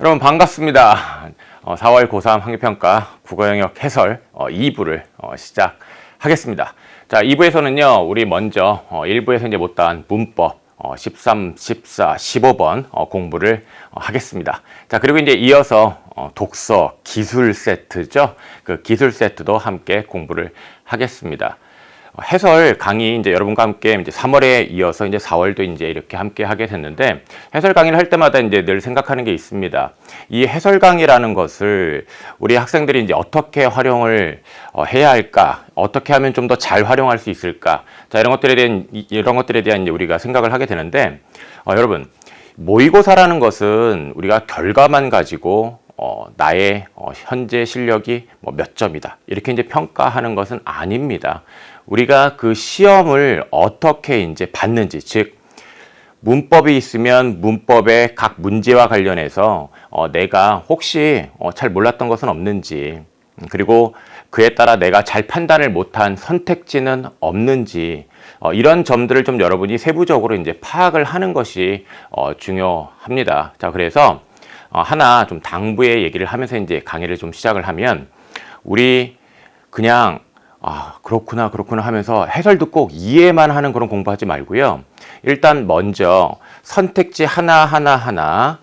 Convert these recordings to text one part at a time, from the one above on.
여러분 반갑습니다. 4월 고3 학력평가 국어영역 해설 2부를 시작하겠습니다. 자, 2부에서는요, 우리 먼저 1부에서 이제 못다한 문법 13, 14, 15번 공부를 하겠습니다. 자, 그리고 이제 이어서 독서 기술 세트죠. 그 기술 세트도 함께 공부를 하겠습니다. 해설 강의 이제 여러분과 함께 이제 3월에 이어서 이제 4월도 이제 이렇게 함께 하게 됐는데, 해설 강의를 할 때마다 이제 늘 생각하는 게 있습니다. 이 해설 강의라는 것을 우리 학생들이 이제 어떻게 활용을 해야 할까? 어떻게 하면 좀 더 잘 활용할 수 있을까? 자, 이런 것들에 대한 이제 우리가 생각을 하게 되는데, 여러분, 모의고사라는 것은 우리가 결과만 가지고 나의 현재 실력이 몇 점이다, 이렇게 이제 평가하는 것은 아닙니다. 우리가 그 시험을 어떻게 이제 봤는지, 즉 문법이 있으면 문법의 각 문제와 관련해서 내가 혹시 잘 몰랐던 것은 없는지, 그리고 그에 따라 내가 잘 판단을 못한 선택지는 없는지, 이런 점들을 좀 여러분이 세부적으로 이제 파악을 하는 것이 중요합니다. 자, 그래서 하나 좀 당부의 얘기를 하면서 이제 강의를 좀 시작을 하면, 우리 그냥 그렇구나 하면서 해설도 꼭 이해만 하는 그런 공부하지 말고요. 일단 먼저 선택지 하나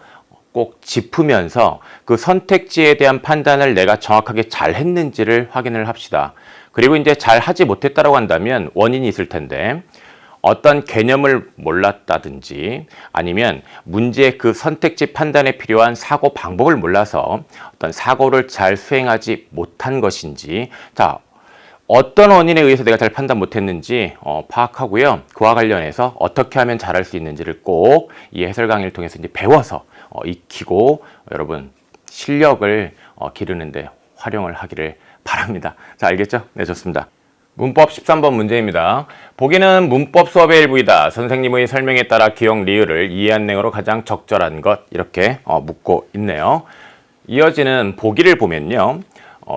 꼭 짚으면서 그 선택지에 대한 판단을 내가 정확하게 잘 했는지를 확인을 합시다. 그리고 이제 잘 하지 못했다고 한다면 원인이 있을 텐데, 어떤 개념을 몰랐다든지, 아니면 문제의 그 선택지 판단에 필요한 사고 방법을 몰라서 어떤 사고를 잘 수행하지 못한 것인지, 자, 어떤 원인에 의해서 내가 잘 판단 못했는지 파악하고요. 그와 관련해서 어떻게 하면 잘할 수 있는지를 꼭 이 해설 강의를 통해서 이제 배워서 익히고 여러분 실력을 기르는데 활용을 하기를 바랍니다. 자, 알겠죠? 네, 좋습니다. 문법 13번 문제입니다. 보기는 문법 수업의 일부이다. 선생님의 설명에 따라 기억 리을을 이해한 내용으로 가장 적절한 것, 이렇게 묻고 있네요. 이어지는 보기를 보면요,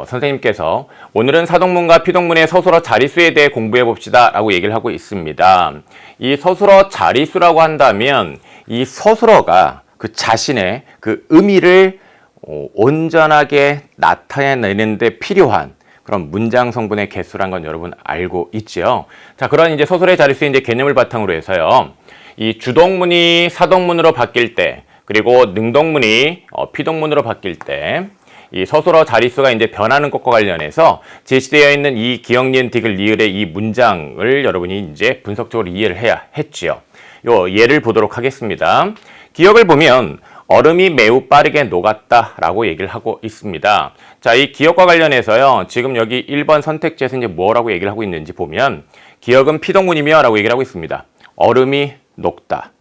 선생님께서 오늘은 사동문과 피동문의 서술어 자릿수에 대해 공부해 봅시다 라고 얘기를 하고 있습니다. 이 서술어 자릿수라고 한다면 이 서술어가 그 자신의 그 의미를 온전하게 나타내는 데 필요한 그런 문장 성분의 개수란 건 여러분 알고 있죠. 자, 그런 이제 서술의 자릿수의 이제 개념을 바탕으로 해서요, 이 주동문이 사동문으로 바뀔 때, 그리고 능동문이 피동문으로 바뀔 때 이 서술어 자릿수가 이제 변하는 것과 관련해서 제시되어 있는 이 기역, 니은, 디귿, 리을의 이 문장을 여러분이 이제 분석적으로 이해를 해야 했지요. 요 예를 보도록 하겠습니다. 기역을 보면 얼음이 매우 빠르게 녹았다 라고 얘기를 하고 있습니다. 자, 이 기역과 관련해서요, 지금 여기 1번 선택지에서 이제 뭐라고 얘기를 하고 있는지 보면, 기역은 피동문이며 라고 얘기를 하고 있습니다. 얼음이 녹다.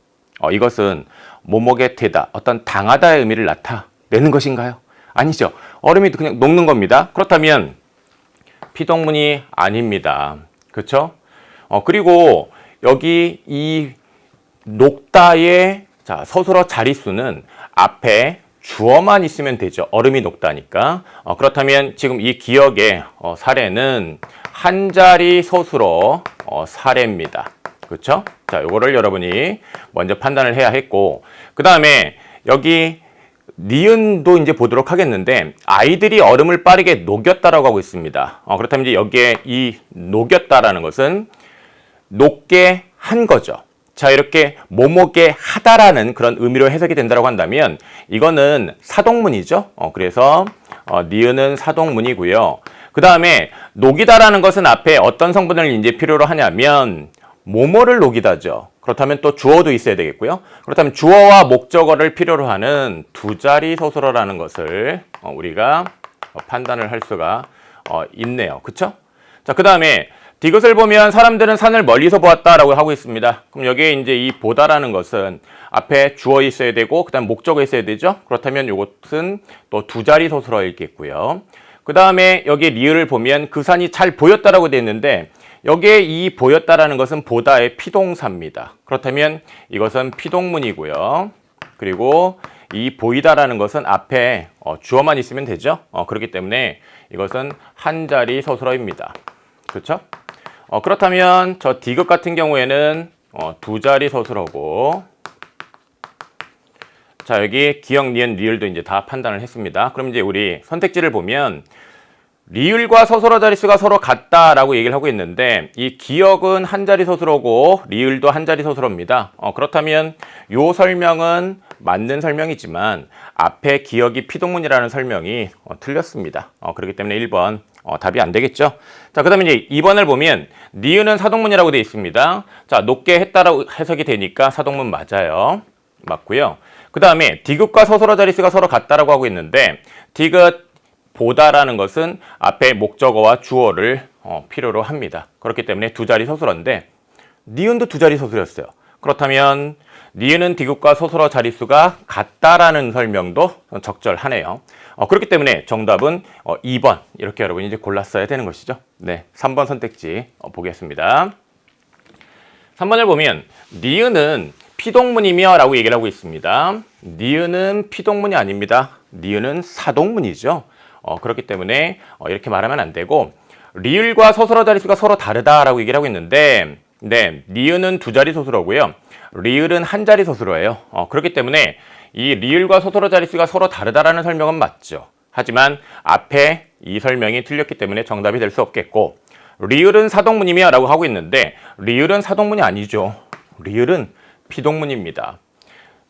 이것은 뭐뭐게 되다, 어떤 당하다의 의미를 나타내는 것인가요? 아니죠. 얼음이 그냥 녹는 겁니다. 그렇다면 피동문이 아닙니다. 그렇죠? 그리고 여기 이 녹다의 서술어 자릿수는 앞에 주어만 있으면 되죠. 얼음이 녹다니까. 그렇다면 지금 이 기역의 사례는 한 자리 서술어 사례입니다. 그렇죠? 자, 요거를 여러분이 먼저 판단을 해야 했고, 그 다음에 여기 니은도 이제 보도록 하겠는데, 아이들이 얼음을 빠르게 녹였다라고 하고 있습니다. 그렇다면 이제 여기에 이 녹였다라는 것은 녹게 한 거죠. 자, 이렇게 뭐뭐게 하다라는 그런 의미로 해석이 된다고 한다면 이거는 사동문이죠. 그래서 니은은 사동문이고요. 그 다음에 녹이다라는 것은 앞에 어떤 성분을 이제 필요로 하냐면 뭐뭐를 녹이다죠. 그렇다면 또 주어도 있어야 되겠고요. 그렇다면 주어와 목적어를 필요로 하는 두 자리 서술어라는 것을 우리가 판단을 할 수가 있네요. 그쵸? 자, 그 다음에 디귿을 보면 사람들은 산을 멀리서 보았다라고 하고 있습니다. 그럼 여기에 이제 이 보다라는 것은 앞에 주어 있어야 되고, 그 다음 목적어 있어야 되죠. 그렇다면 이것은 또 두 자리 서술어이겠고요. 그 다음에 여기 리을을 보면 그 산이 잘 보였다라고 되어 있는데, 여기에 이 보였다라는 것은 보다의 피동사입니다. 그렇다면 이것은 피동문이고요. 그리고 이 보이다라는 것은 앞에 주어만 있으면 되죠. 그렇기 때문에 이것은 한 자리 서술어입니다. 그렇죠? 그렇다면 저 디귿 같은 경우에는 두 자리 서술어고, 자, 여기 기역, 니은, 리을도 이제 다 판단을 했습니다. 그럼 이제 우리 선택지를 보면 리을과 서술어 자릿수가 서로 같다라고 얘기를 하고 있는데 이 기역은 한 자리 서술어고 리을도 한 자리 서술어입니다. 그렇다면 요 설명은 맞는 설명이지만 앞에 기역이 피동문이라는 설명이 틀렸습니다. 그렇기 때문에 1번 답이 안 되겠죠. 자, 그 다음에 이제 2번을 보면 니은은 사동문이라고 되어 있습니다. 자, 높게 했다라고 해석이 되니까 사동문 맞아요. 맞고요. 그 다음에 디귿과 서술어 자릿수가 서로 같다라고 하고 있는데 디귿 보다라는 것은 앞에 목적어와 주어를 필요로 합니다. 그렇기 때문에 두 자리 서술어인데 니은도 두 자리 서술이었어요. 그렇다면 니은은 디귿과 서술어 자릿수가 같다라는 설명도 적절하네요. 그렇기 때문에 정답은 2번 이렇게 여러분이 이제 골랐어야 되는 것이죠. 네, 3번 선택지 보겠습니다. 3번을 보면 니은은 피동문이며 라고 얘기를 하고 있습니다. 니은은 피동문이 아닙니다. 니은은 사동문이죠. 그렇기 때문에 이렇게 말하면 안 되고 리을과 서술어 자릿수가 서로 다르다라고 얘기를 하고 있는데 네, 니은은 두 자리 서술어고요. 리을은 한 자리 서술어예요. 그렇기 때문에 이 리을과 서술어 자릿수가 서로 다르다라는 설명은 맞죠. 하지만 앞에 이 설명이 틀렸기 때문에 정답이 될 수 없겠고 리을은 사동문이며 라고 하고 있는데 리을은 사동문이 아니죠. 리을은 피동문입니다.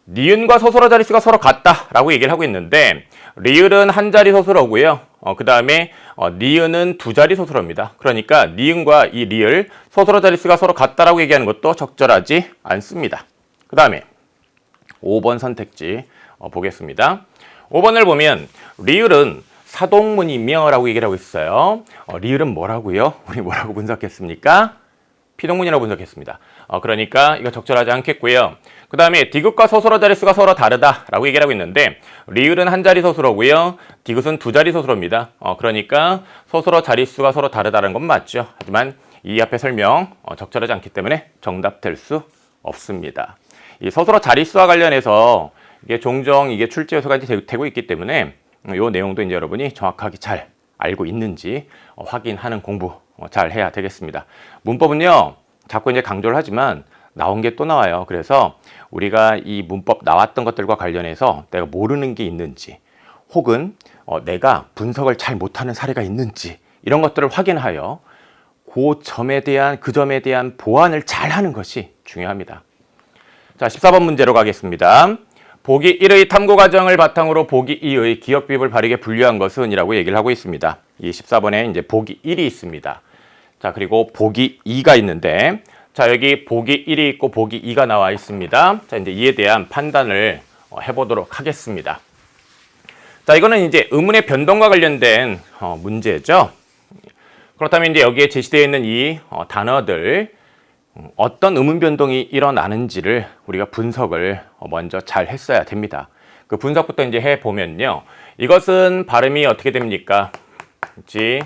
니은과 서술어 자릿수가 서로 같다라고 얘기를 하고 있는데 리을은 한 자리 서술어고요. 그 다음에 니은은 두 자리 서술어입니다. 그러니까 니은과 이 리을 서술어 자릿수가 서로 같다라고 얘기하는 것도 적절하지 않습니다. 그 다음에 5번 선택지 보겠습니다. 5번을 보면 리을은 사동문이며 라고 얘기를 하고 있어요. 리을은 뭐라고요? 우리 뭐라고 분석했습니까? 피동문이라고 분석했습니다. 그러니까 이거 적절하지 않겠고요. 그 다음에 디귿과 서술어 자릿수가 서로 다르다라고 얘기를 하고 있는데 리을은 한 자리 서술어고요. 디귿은 두 자리 서술어입니다. 그러니까 서술어 자릿수가 서로 다르다는 건 맞죠. 하지만 이 앞에 설명 적절하지 않기 때문에 정답 될 수 없습니다. 이 서술어 자릿수와 관련해서 이게 종종 이게 출제 요소가 되고 있기 때문에 이 내용도 이제 여러분이 정확하게 잘 알고 있는지 확인하는 공부 잘 해야 되겠습니다. 문법은요, 자꾸 이제 강조를 하지만 나온 게 또 나와요. 그래서 우리가 이 문법 나왔던 것들과 관련해서 내가 모르는 게 있는지 혹은 내가 분석을 잘 못하는 사례가 있는지 이런 것들을 확인하여 그 점에 대한 보완을 잘 하는 것이 중요합니다. 자, 14번 문제로 가겠습니다. 보기 1의 탐구 과정을 바탕으로 보기 2의 기억 비율을 바르게 분류한 것은 이라고 얘기를 하고 있습니다. 이 14번에 이제 보기 1이 있습니다. 자, 그리고 보기 2가 있는데 자, 여기 보기 1이 있고 보기 2가 나와 있습니다. 자, 이제 이에 대한 판단을 해보도록 하겠습니다. 자, 이거는 이제 의문의 변동과 관련된 문제죠. 그렇다면 이제 여기에 제시되어 있는 이 단어들 어떤 의문 변동이 일어나는지를 우리가 분석을 먼저 잘 했어야 됩니다. 그 분석부터 이제 해 보면요. 이것은 발음이 어떻게 됩니까? 지,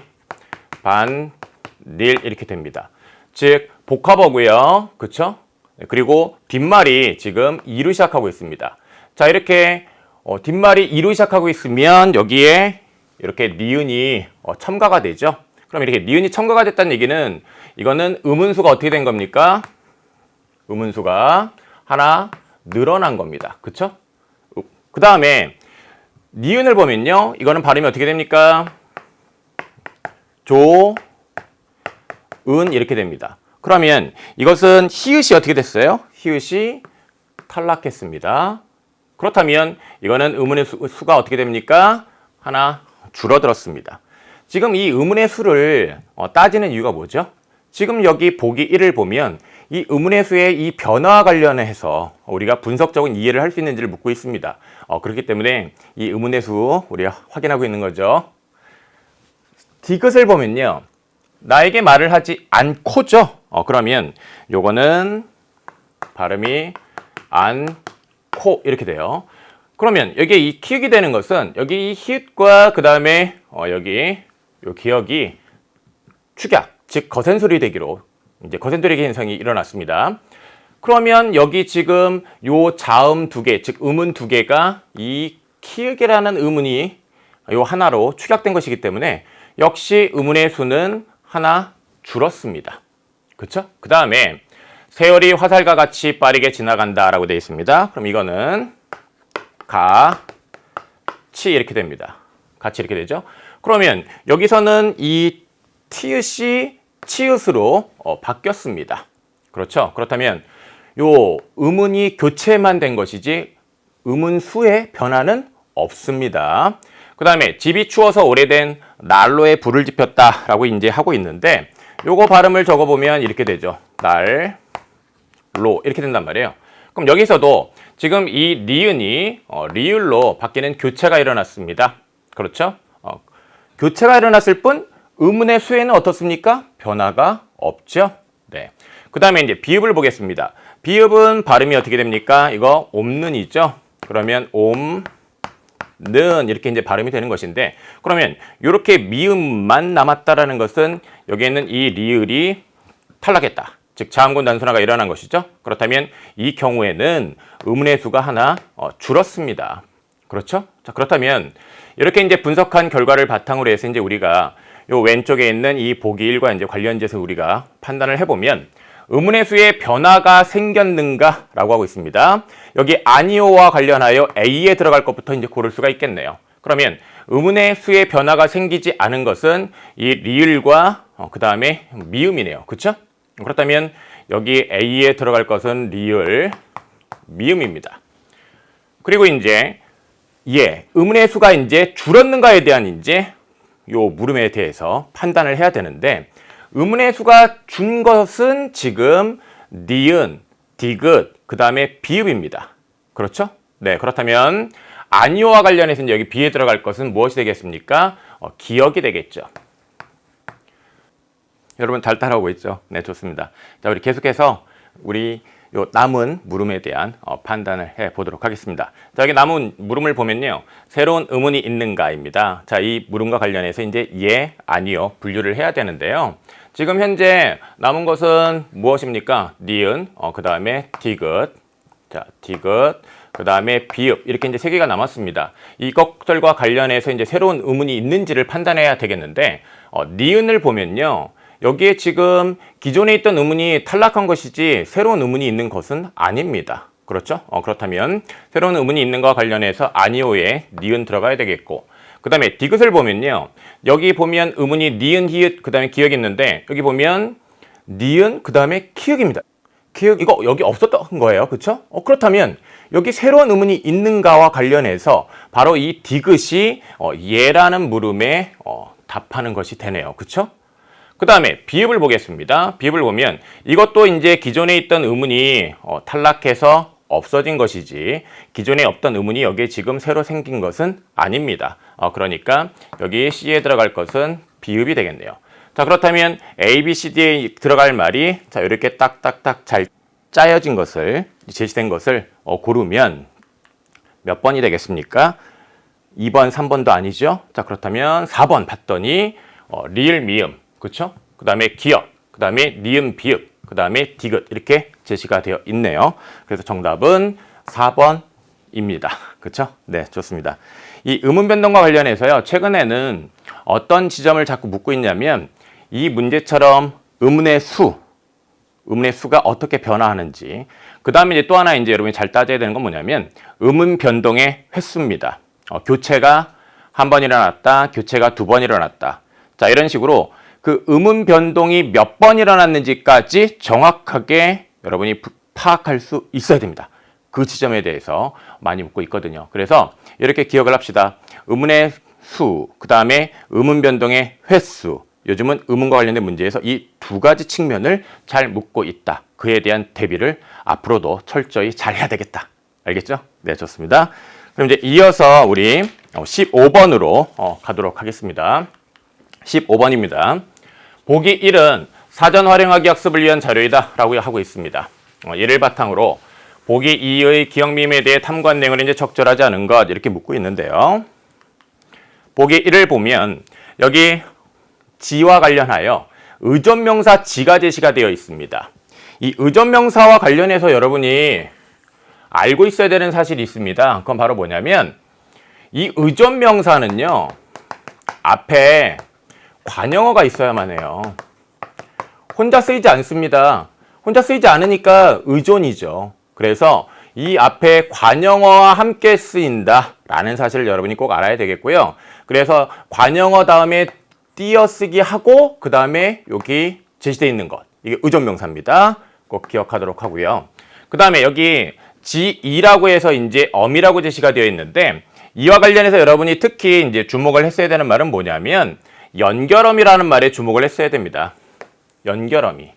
반, 닐 이렇게 됩니다. 즉 복합어고요. 그렇죠? 그리고 뒷말이 지금 이로 시작하고 있습니다. 자, 이렇게 뒷말이 이로 시작하고 있으면 여기에 이렇게 니은이 첨가가 되죠. 그럼 이렇게 니은이 첨가가 됐다는 얘기는 이거는 음운수가 어떻게 된 겁니까? 음운수가 하나 늘어난 겁니다. 그쵸? 그 다음에 니은을 보면요. 이거는 발음이 어떻게 됩니까? 조, 은 이렇게 됩니다. 그러면 이것은 히읗이 어떻게 됐어요? 히읗이 탈락했습니다. 그렇다면 이거는 의문의 수가 어떻게 됩니까? 하나 줄어들었습니다. 지금 이 의문의 수를 따지는 이유가 뭐죠? 지금 여기 보기 1을 보면 이 의문의 수의 이 변화와 관련해서 우리가 분석적인 이해를 할 수 있는지를 묻고 있습니다. 그렇기 때문에 이 의문의 수 우리가 확인하고 있는 거죠. 디귿을 보면요. 나에게 말을 하지 않고죠. 그러면 요거는 발음이 않고 이렇게 돼요. 그러면 여기에 이 키읔이 되는 것은 여기 이 히읗과 그 다음에 여기 요 기역이 축약, 즉 거센소리 되기로 이제 거센소리 현상이 일어났습니다. 그러면 여기 지금 요 자음 두 개, 즉 음운 두 개가 이 키읔이라는 음운이 요 하나로 축약된 것이기 때문에 역시 음운의 수는 하나 줄었습니다. 그렇죠? 그 다음에 세월이 화살과 같이 빠르게 지나간다 라고 되어 있습니다. 그럼 이거는 같이 이렇게 됩니다. 같이 이렇게 되죠. 그러면 여기서는 이 티읕이 치읓으로 바뀌었습니다. 그렇죠? 그렇다면 요 음운이 교체만 된 것이지 음운수의 변화는 없습니다. 그 다음에 집이 추워서 오래된 난로에 불을 지폈다라고 이제 하고 있는데 요거 발음을 적어보면 이렇게 되죠. 날로 이렇게 된단 말이에요. 그럼 여기서도 지금 이 니은이 리을로 바뀌는 교체가 일어났습니다. 그렇죠? 교체가 일어났을 뿐 음운의 수에는 어떻습니까? 변화가 없죠. 네. 그 다음에 이제 비읍을 보겠습니다. 비읍은 발음이 어떻게 됩니까? 이거 옴는이죠. 그러면 옴는 이렇게 이제 발음이 되는 것인데, 그러면 이렇게 미음만 남았다라는 것은 여기에는 이 리을이 탈락했다. 즉 자음군 단순화가 일어난 것이죠. 그렇다면 이 경우에는 음운의 수가 하나 줄었습니다. 그렇죠? 자, 그렇다면 이렇게 이제 분석한 결과를 바탕으로 해서 이제 우리가 요 왼쪽에 있는 이 보기 1과 이제 관련지에서 우리가 판단을 해보면 음운의 수에 변화가 생겼는가라고 하고 있습니다. 여기 아니오와 관련하여 A에 들어갈 것부터 이제 고를 수가 있겠네요. 그러면 음운의 수에 변화가 생기지 않은 것은 이 리을과 그 다음에 미음이네요. 그렇죠? 그렇다면 여기 A에 들어갈 것은 리을, 미음입니다. 그리고 이제 음운의 수가 이제 줄었는가에 대한 이제 요 물음에 대해서 판단을 해야 되는데, 음운의 수가 준 것은 지금 니은, 디귿, 그 다음에 비읍입니다. 그렇죠? 네, 그렇다면 아니오와 관련해서 이제 여기 비에 들어갈 것은 무엇이 되겠습니까? 기역이 되겠죠. 여러분 잘 따라오고 있죠? 네, 좋습니다. 자, 우리 계속해서 우리 요 남은 물음에 대한 판단을 해 보도록 하겠습니다. 자, 여기 남은 물음을 보면요, 새로운 음운이 있는가입니다. 자, 이 물음과 관련해서 이제 예, 아니요 분류를 해야 되는데요. 지금 현재 남은 것은 무엇입니까? 니은, 그 다음에 디귿, 자, 디귿, 그 다음에 비읍, 이렇게 이제 세 개가 남았습니다. 이것들과 관련해서 이제 새로운 음운이 있는지를 판단해야 되겠는데, 니은을 보면요, 여기에 지금 기존에 있던 음운이 탈락한 것이지 새로운 음운이 있는 것은 아닙니다. 그렇죠? 그렇다면 새로운 음운이 있는 것과 관련해서 아니오에 니은 들어가야 되겠고, 그 다음에 디귿을 보면요, 여기 보면 음운이 니은, 히읗, 그 다음에 기역이 있는데 여기 보면 니은, 그 다음에 키읔입니다. 키읔, 이거 여기 없었던 거예요. 그렇죠? 그렇다면 여기 새로운 음운이 있는가와 관련해서 바로 이 디귿이 예라는 물음에 답하는 것이 되네요. 그렇죠? 그 다음에 비읍을 보겠습니다. 비읍을 보면 이것도 이제 기존에 있던 음운이 탈락해서 없어진 것이지 기존에 없던 음운이 여기에 지금 새로 생긴 것은 아닙니다. 그러니까 여기 C에 들어갈 것은 비읍이 되겠네요. 자, 그렇다면 A, B, C, D에 들어갈 말이 자, 이렇게 딱딱딱 잘 짜여진 것을, 제시된 것을 고르면 몇 번이 되겠습니까? 2번, 3번도 아니죠? 자, 그렇다면 4번 봤더니 리을, 미음, 그렇죠? 그 다음에 기역, 그 다음에 니은, 비읍, 그 다음에 디귿 이렇게 제시가 되어 있네요. 그래서 정답은 4번입니다. 그렇죠? 네, 좋습니다. 이 음운 변동과 관련해서요, 최근에는 어떤 지점을 자꾸 묻고 있냐면 이 문제처럼 음운의 수가 어떻게 변화하는지, 그 다음에 이제 또 하나 이제 여러분이 잘 따져야 되는 건 뭐냐면 음운 변동의 횟수입니다. 교체가 한 번 일어났다, 교체가 두 번 일어났다. 자, 이런 식으로 그 음운 변동이 몇 번 일어났는지까지 정확하게 여러분이 파악할 수 있어야 됩니다. 그 지점에 대해서 많이 묻고 있거든요. 그래서 이렇게 기억을 합시다. 음운의 수, 그 다음에 음운 변동의 횟수. 요즘은 음운과 관련된 문제에서 이 두 가지 측면을 잘 묻고 있다. 그에 대한 대비를 앞으로도 철저히 잘 해야 되겠다. 알겠죠? 네, 좋습니다. 그럼 이제 이어서 우리 15번으로 가도록 하겠습니다. 15번입니다. 보기 1은 사전 활용하기 학습을 위한 자료이다 라고 하고 있습니다. 이를 바탕으로 보기 2의 기억미음에 대해 탐구한 내용을 이제 적절하지 않은 것 이렇게 묻고 있는데요. 보기 1을 보면 여기 지와 관련하여 의존명사 지가 제시가 되어 있습니다. 이 의존명사와 관련해서 여러분이 알고 있어야 되는 사실이 있습니다. 그건 바로 뭐냐면 이 의존명사는요, 앞에 관형어가 있어야만 해요. 혼자 쓰이지 않습니다. 혼자 쓰이지 않으니까 의존이죠. 그래서 이 앞에 관용어와 함께 쓰인다 라는 사실을 여러분이 꼭 알아야 되겠고요. 그래서 관용어 다음에 띄어쓰기 하고 그 다음에 여기 제시되어 있는 것, 이게 의존명사입니다. 꼭 기억하도록 하고요. 그 다음에 여기 지이라고 해서 이제 어미라고 제시가 되어 있는데, 이와 관련해서 여러분이 특히 이제 주목을 했어야 되는 말은 뭐냐면 연결어미라는 말에 주목을 했어야 됩니다. 연결어미.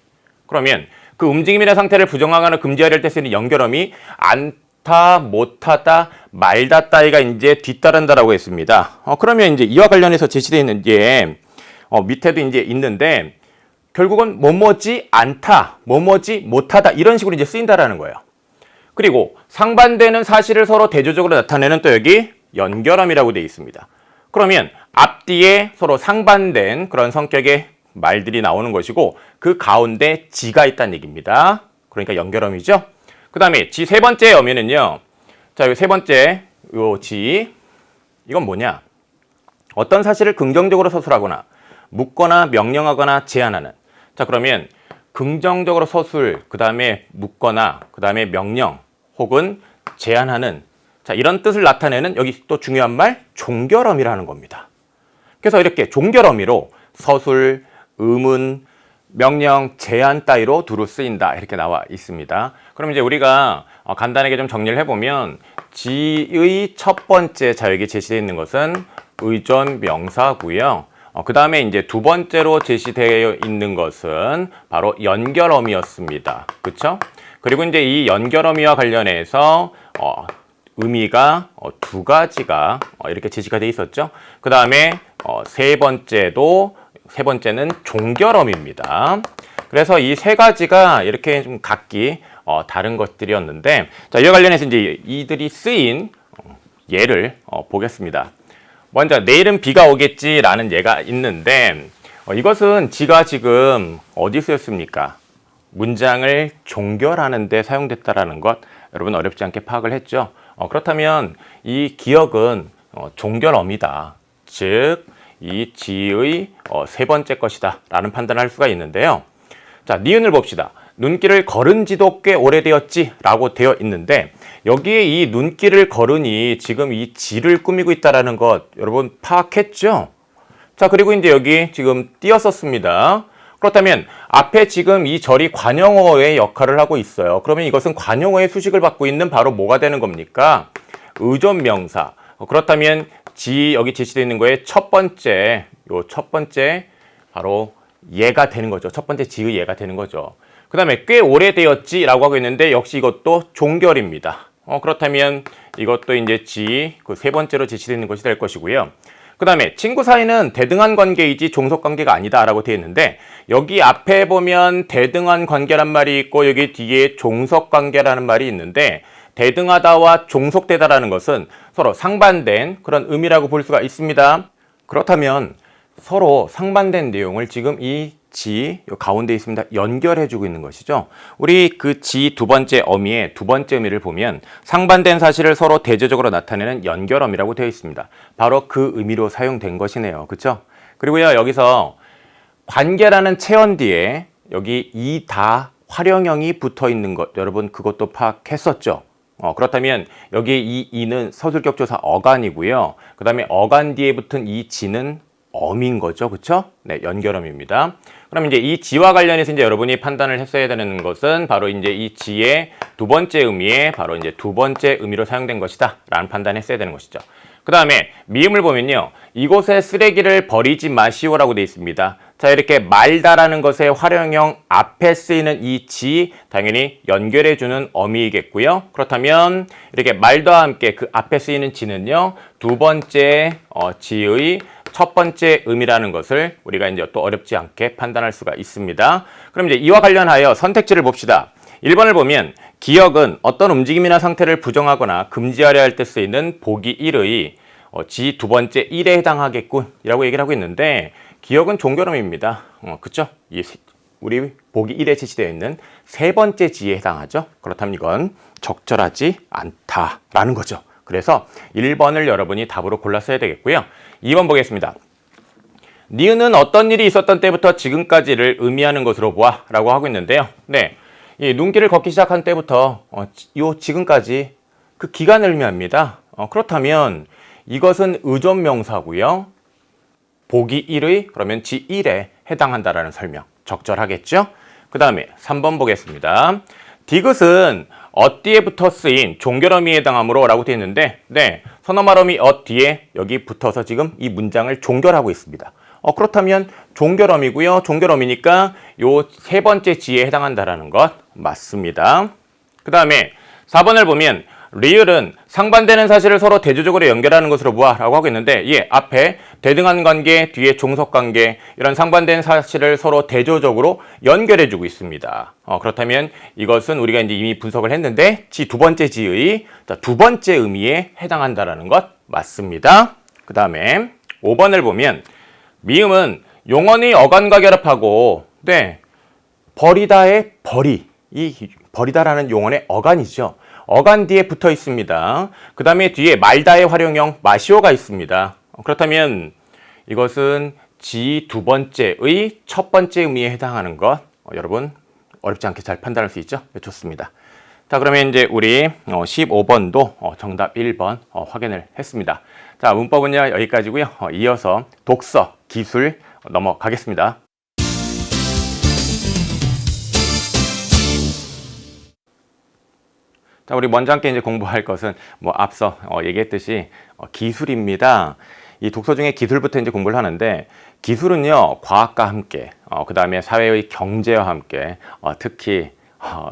그러면 그 움직임이나 상태를 부정하거나 금지하려 할 때 쓰는 연결어미, 않다, 못하다, 말다 따위가 이제 뒤따른다라고 했습니다. 그러면 이제 이와 관련해서 제시되어 있는 게 밑에도 이제 있는데, 결국은 뭐뭐지 않다, 뭐뭐지 못하다 이런 식으로 이제 쓰인다라는 거예요. 그리고 상반되는 사실을 서로 대조적으로 나타내는 또 여기 연결어미라고 되어 있습니다. 그러면 앞뒤에 서로 상반된 그런 성격의 말들이 나오는 것이고, 그 가운데 지가 있다는 얘기입니다. 그러니까 연결어미죠. 그 다음에 지 세 번째 어미는요. 자, 여기 세 번째 요 지, 이건 뭐냐? 어떤 사실을 긍정적으로 서술하거나 묻거나 명령하거나 제안하는. 자, 그러면 긍정적으로 서술, 그 다음에 묻거나, 그 다음에 명령 혹은 제안하는, 자, 이런 뜻을 나타내는 여기 또 중요한 말 종결어미라는 겁니다. 그래서 이렇게 종결어미로 서술, 의문, 명령, 제안 따위로 두루 쓰인다 이렇게 나와 있습니다. 그럼 이제 우리가 간단하게 좀 정리를 해보면 지의 첫 번째, 자, 여기 제시되어 있는 것은 의존명사고요. 그 다음에 이제 두 번째로 제시되어 있는 것은 바로 연결어미였습니다. 그렇죠? 그리고 이제 이 연결어미와 관련해서 의미가 두 가지가 이렇게 제시가 되어 있었죠. 그 다음에 세 번째는 종결어미입니다. 그래서 이 세 가지가 이렇게 좀 각기 다른 것들이었는데, 자, 이와 관련해서 이제 이들이 쓰인 예를 보겠습니다. 먼저 내일은 비가 오겠지라는 예가 있는데, 이것은 지가 지금 어디 쓰였습니까? 문장을 종결하는 데 사용됐다라는 것 여러분 어렵지 않게 파악을 했죠. 그렇다면 이 기억은 종결어미다. 즉 이 지의 세 번째 것이다 라는 판단을 할 수가 있는데요. 자, 니은을 봅시다. 눈길을 걸은 지도 꽤 오래되었지 라고 되어 있는데, 여기에 이 눈길을 걸으니 지금 이 지를 꾸미고 있다는 것 여러분 파악했죠? 자, 그리고 이제 여기 지금 띄었었습니다. 그렇다면 앞에 지금 이 절이 관용어의 역할을 하고 있어요. 그러면 이것은 관용어의 수식을 받고 있는 바로 뭐가 되는 겁니까? 의존명사. 그렇다면 지 여기 제시되어 있는 거에 첫 번째 바로 예가 되는 거죠. 첫 번째 지의 예가 되는 거죠. 그 다음에 꽤 오래되었지라고 하고 있는데 역시 이것도 종결입니다. 그렇다면 이것도 이제 지 그 세 번째로 제시되어 있는 것이 될 것이고요. 그 다음에 친구 사이는 대등한 관계이지 종속 관계가 아니다라고 되어 있는데, 여기 앞에 보면 대등한 관계란 말이 있고 여기 뒤에 종속 관계라는 말이 있는데, 대등하다와 종속되다라는 것은 서로 상반된 그런 의미라고 볼 수가 있습니다. 그렇다면 서로 상반된 내용을 지금 이 지 가운데 있습니다. 연결해주고 있는 것이죠. 우리 그 지 두 번째 어미의 두 번째 의미를 보면 상반된 사실을 서로 대조적으로 나타내는 연결어미라고 되어 있습니다. 바로 그 의미로 사용된 것이네요. 그렇죠? 그리고요, 여기서 관계라는 체언 뒤에 여기 이다 활용형이 붙어 있는 것 여러분 그것도 파악했었죠. 그렇다면 여기 이 이는 서술격조사 어간이고요. 그 다음에 어간 뒤에 붙은 이 지는 어미인 거죠. 그쵸? 네, 연결어미입니다. 그럼 이제 이 지와 관련해서 이제 여러분이 판단을 했어야 되는 것은 바로 이제 이 지의 두 번째 의미에 바로 이제 두 번째 의미로 사용된 것이다 라는 판단을 했어야 되는 것이죠. 그 다음에 미음을 보면요. 이곳에 쓰레기를 버리지 마시오라고 되어 있습니다. 자, 이렇게 말다라는 것의 활용형 앞에 쓰이는 이 지 당연히 연결해주는 어미이겠고요. 그렇다면 이렇게 말과 함께 그 앞에 쓰이는 지는요. 두 번째 지의 첫 번째 의미라는 것을 우리가 이제 또 어렵지 않게 판단할 수가 있습니다. 그럼 이제 이와 관련하여 선택지를 봅시다. 1번을 보면 기억은 어떤 움직임이나 상태를 부정하거나 금지하려 할 때 쓰이는 보기 1의 지 두 번째 1에 해당하겠군 이라고 얘기를 하고 있는데, 기억은 종결어미입니다. 그쵸? 우리 보기 1에 제시되어 있는 세 번째 지에 해당하죠. 그렇다면 이건 적절하지 않다라는 거죠. 그래서 1번을 여러분이 답으로 골랐어야 되겠고요. 2번 보겠습니다. 니은은 어떤 일이 있었던 때부터 지금까지를 의미하는 것으로 보아 라고 하고 있는데요. 네, 이 눈길을 걷기 시작한 때부터 요 지금까지 그 기간을 의미합니다. 그렇다면 이것은 의존 명사고요. 보기 1의 그러면 지1에 해당한다라는 설명 적절하겠죠? 그 다음에 3번 보겠습니다. 디귿은 뒤에 붙어 쓰인 종결어미에 해당하므로 라고 되어 있는데 선어말어미 뒤에 여기 붙어서 지금 이 문장을 종결하고 있습니다. 그렇다면 종결어미고요. 종결어미니까 요 세 번째 지에 해당한다라는 것 맞습니다. 그 다음에 4번을 보면 리을은 상반되는 사실을 서로 대조적으로 연결하는 것으로 보아라고 하고 있는데 앞에 대등한 관계, 뒤에 종속 관계 이런 상반된 사실을 서로 대조적으로 연결해주고 있습니다. 그렇다면 이것은 우리가 이제 이미 분석을 했는데 두 번째 지의 두 번째 의미에 해당한다라는 것 맞습니다. 그 다음에 5번을 보면 미음은 용언의 어간과 결합하고 버리다의 버리 이 버리다라는 용언의 어간이죠. 어간 뒤에 붙어 있습니다. 그 다음에 뒤에 말다의 활용형 마시오가 있습니다. 그렇다면 이것은 지 두 번째의 첫 번째 의미에 해당하는 것 여러분 어렵지 않게 잘 판단할 수 있죠? 네, 좋습니다. 자, 그러면 이제 우리 15번도 정답 1번 확인을 했습니다. 자, 문법은요 여기까지고요. 이어서 독서, 기술 넘어가겠습니다. 자, 우리 먼저 함께 이제 공부할 것은 앞서 얘기했듯이 기술입니다. 이 독서 중에 기술부터 이제 공부를 하는데 기술은요 과학과 함께 그 다음에 사회의 경제와 함께 특히